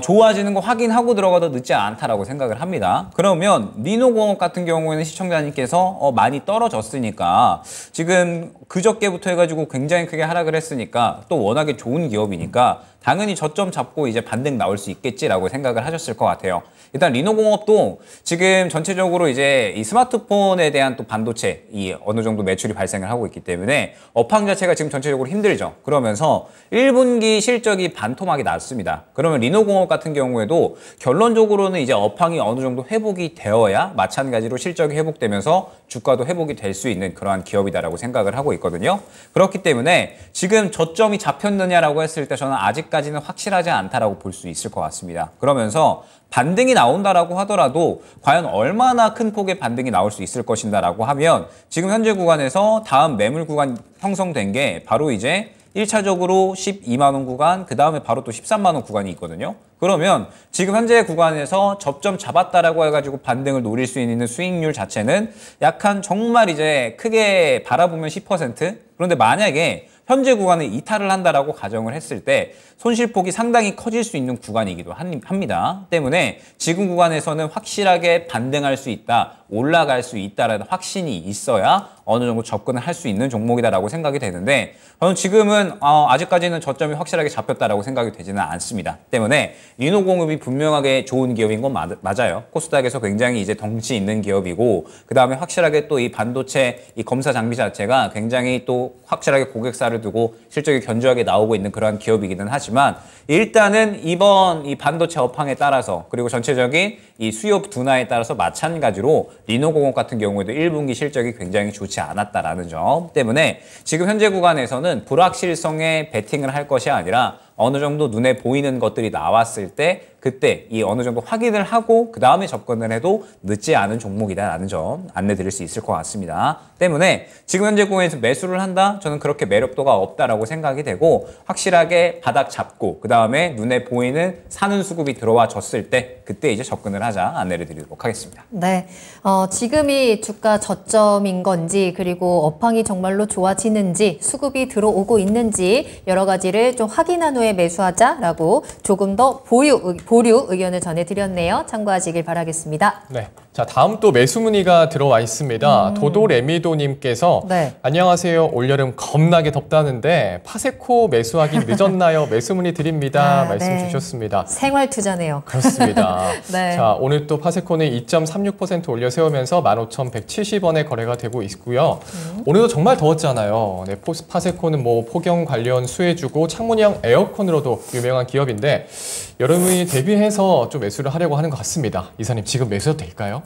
좋아지는 거 확인하고 들어가도 늦지 않다라고 생각을 합니다. 그러면 리노공업 같은 경우에는 시청자님께서 많이 떨어졌으니까 지금 그저께부터 해가지고 굉장히 크게 하락을 했으니까 또 워낙에 좋은 기업이니까 당연히 저점 잡고 이제 반등 나올 수 있겠지라고 생각을 하셨을 것 같아요. 일단 리노공업도 지금 전체적으로 이제 이 스마트폰에 대한 또 반도체 이 어느 정도 매출이 발생을 하고 있기 때문에 업황 자체가 지금 전체적으로 힘들죠. 그러면서 1분기 실적이 반토막이 났습니다. 그러면 리노공업 같은 경우에도 결론적으로는 이제 업황이 어느 정도 회복이 되어야 마찬가지로 실적이 회복되면서 주가도 회복이 될 수 있는 그러한 기업이다라고 생각을 하고 있거든요. 그렇기 때문에 지금 저점이 잡혔느냐라고 했을 때 저는 아직까지는 확실하지 않다라고 볼 수 있을 것 같습니다. 그러면서 반등이 나온다라고 하더라도 과연 얼마나 큰 폭의 반등이 나올 수 있을 것인가라고 하면 지금 현재 구간에서 다음 매물 구간 형성된 게 바로 이제 1차적으로 12만 원 구간, 그 다음에 바로 또 13만 원 구간이 있거든요. 그러면 지금 현재 구간에서 접점 잡았다라고 해가지고 반등을 노릴 수 있는 수익률 자체는 약간 정말 이제 크게 바라보면 10%? 그런데 만약에 현재 구간에 이탈을 한다라고 가정을 했을 때 손실폭이 상당히 커질 수 있는 구간이기도 합니다. 때문에 지금 구간에서는 확실하게 반등할 수 있다, 올라갈 수 있다라는 확신이 있어야 어느 정도 접근을 할 수 있는 종목이다라고 생각이 되는데 저는 지금은 아직까지는 저점이 확실하게 잡혔다라고 생각이 되지는 않습니다. 때문에 리노공업이 분명하게 좋은 기업인 건 맞아요. 코스닥에서 굉장히 이제 덩치 있는 기업이고 그 다음에 확실하게 또 이 반도체 이 검사 장비 자체가 굉장히 또 확실하게 고객사를 두고 실적이 견조하게 나오고 있는 그러한 기업이기는 하지만 일단은 이번 이 반도체 업황에 따라서 그리고 전체적인 이 수요 둔화에 따라서 마찬가지로 리노공업 같은 경우에도 1분기 실적이 굉장히 좋지 않았다라는 점 때문에 지금 현재 구간에서는 불확실성에 베팅을 할 것이 아니라 어느 정도 눈에 보이는 것들이 나왔을 때 그때 이 어느 정도 확인을 하고 그 다음에 접근을 해도 늦지 않은 종목이다라는 점 안내 드릴 수 있을 것 같습니다. 때문에 지금 현재 구간에서 매수를 한다? 저는 그렇게 매력도가 없다라고 생각이 되고 확실하게 바닥 잡고 그 다음에 눈에 보이는 사는 수급이 들어와 줬을 때 그때 이제 접근을 하자 안내를 드리도록 하겠습니다. 네, 지금이 주가 저점인 건지 그리고 업황이 정말로 좋아지는지 수급이 들어오고 있는지 여러 가지를 좀 확인한 후에 매수하자라고 조금 더 보류 의견을 전해드렸네요. 참고하시길 바라겠습니다. 네. 자, 다음 또 매수 문의가 들어와 있습니다. 도도레미도님께서 네. 안녕하세요. 올여름 겁나게 덥다는데 파세코 매수하기 늦었나요? 매수 문의 드립니다. 말씀 네. 주셨습니다. 생활 투자네요. 그렇습니다. 네. 자, 오늘 또 파세코는 2.36% 올려 세우면서 15,170원에 거래가 되고 있고요. 오늘도 정말 더웠잖아요. 네, 파세코는 뭐 폭염 관련 수혜주고 창문형 에어컨으로도 유명한 기업인데 여름이 대비해서 좀 매수를 하려고 하는 것 같습니다. 이사님 지금 매수해도 될까요?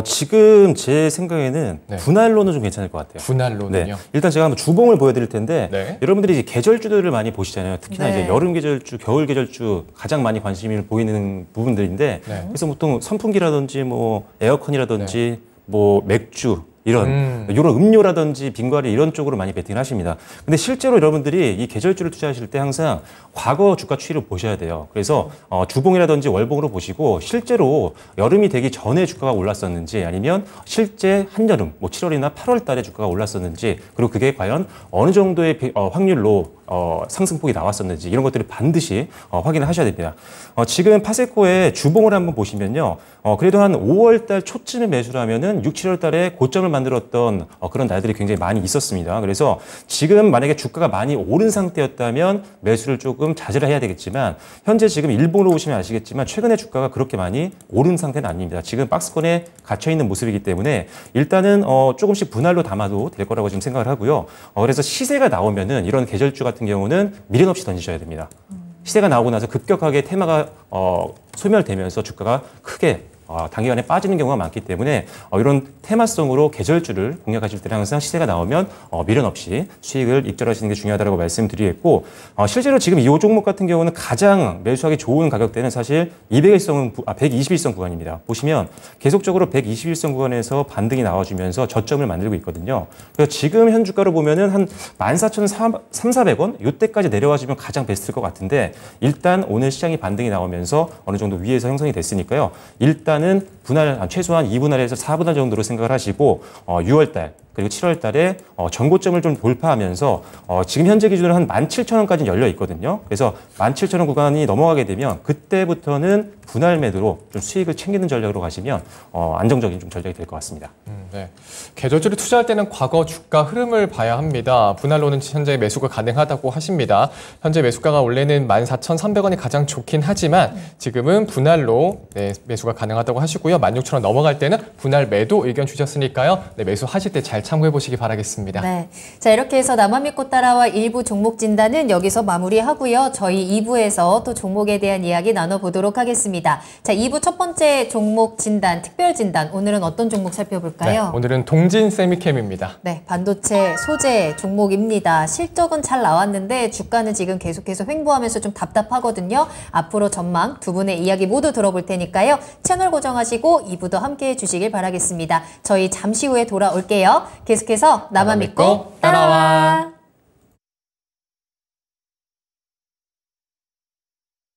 지금 제 생각에는 네. 분할로는 좀 괜찮을 것 같아요. 분할로는요? 네. 일단 제가 한번 주봉을 보여드릴 텐데 네. 여러분들이 이제 계절주들을 많이 보시잖아요. 특히나 네. 이제 여름 계절주, 겨울 계절주 가장 많이 관심을 보이는 부분들인데 네. 그래서 보통 선풍기라든지 뭐 에어컨이라든지 뭐 맥주 이런 음료라든지 빙과리 이런 쪽으로 많이 베팅을 하십니다. 근데 실제로 여러분들이 이 계절주를 투자하실 때 항상 과거 주가 추이를 보셔야 돼요. 그래서 주봉이라든지 월봉으로 보시고 실제로 여름이 되기 전에 주가가 올랐었는지 아니면 실제 한여름 뭐 7월이나 8월 달에 주가가 올랐었는지 그리고 그게 과연 어느 정도의 확률로 상승폭이 나왔었는지 이런 것들을 반드시 확인을 하셔야 됩니다. 지금 파세코의 주봉을 한번 보시면요. 그래도 한 5월 달 초쯤에 매수를 하면은 6, 7월 달에 고점을 만들었던 그런 날들이 굉장히 많이 있었습니다. 그래서 지금 만약에 주가가 많이 오른 상태였다면 매수를 조금 자제를 해야 되겠지만 현재 지금 일본으로 오시면 아시겠지만 최근에 주가가 그렇게 많이 오른 상태는 아닙니다. 지금 박스권에 갇혀 있는 모습이기 때문에 일단은 조금씩 분할로 담아도 될 거라고 지금 생각을 하고요. 그래서 시세가 나오면은 이런 계절주 같은 경우는 미련 없이 던지셔야 됩니다. 시세가 나오고 나서 급격하게 테마가 소멸되면서 주가가 크게 단기간에 빠지는 경우가 많기 때문에 이런 테마성으로 계절주를 공략하실 때는 항상 시세가 나오면 미련 없이 수익을 입절하시는 게 중요하다고 말씀드리겠고 실제로 지금 이 종목 같은 경우는 가장 매수하기 좋은 가격대는 사실 121선 구간입니다. 보시면 계속적으로 121선 구간에서 반등이 나와주면서 저점을 만들고 있거든요. 그래서 지금 현 주가로 보면은 한 14,300원 이때까지 내려와주면 가장 베스트일 것 같은데 일단 오늘 시장이 반등이 나오면서 어느 정도 위에서 형성이 됐으니까요. 일단은 분할 최소한 2분할에서 4분할 정도로 생각을 하시고 6월달 그리고 7월 달에 전고점을 좀 돌파하면서 지금 현재 기준으로 한 17,000원까지 열려 있거든요. 그래서 17,000원 구간이 넘어가게 되면 그때부터는 분할 매도로 좀 수익을 챙기는 전략으로 가시면 안정적인 좀 전략이 될 것 같습니다. 네. 계절주를 투자할 때는 과거 주가 흐름을 봐야 합니다. 분할로는 현재 매수가 가능하다고 하십니다. 현재 매수가가 원래는 14,300원이 가장 좋긴 하지만 지금은 분할로 매수가 가능하다고 하시고요. 16,000원 넘어갈 때는 분할 매도 의견 주셨으니까요. 매수하실 때 잘 참고해 보시기 바라겠습니다. 네. 자, 이렇게 해서 나만 믿고 따라와 1부 종목 진단은 여기서 마무리하고요. 저희 2부에서 또 종목에 대한 이야기 나눠보도록 하겠습니다. 자, 2부 첫 번째 종목 진단, 특별 진단. 오늘은 어떤 종목 살펴볼까요? 네, 오늘은 동진 세미캠입니다. 네, 반도체 소재 종목입니다. 실적은 잘 나왔는데 주가는 지금 계속해서 횡보하면서 좀 답답하거든요. 앞으로 전망 두 분의 이야기 모두 들어볼 테니까요. 채널 고정하시고 2부도 함께해 주시길 바라겠습니다. 저희 잠시 후에 돌아올게요. 계속해서 나만 믿고 따라와.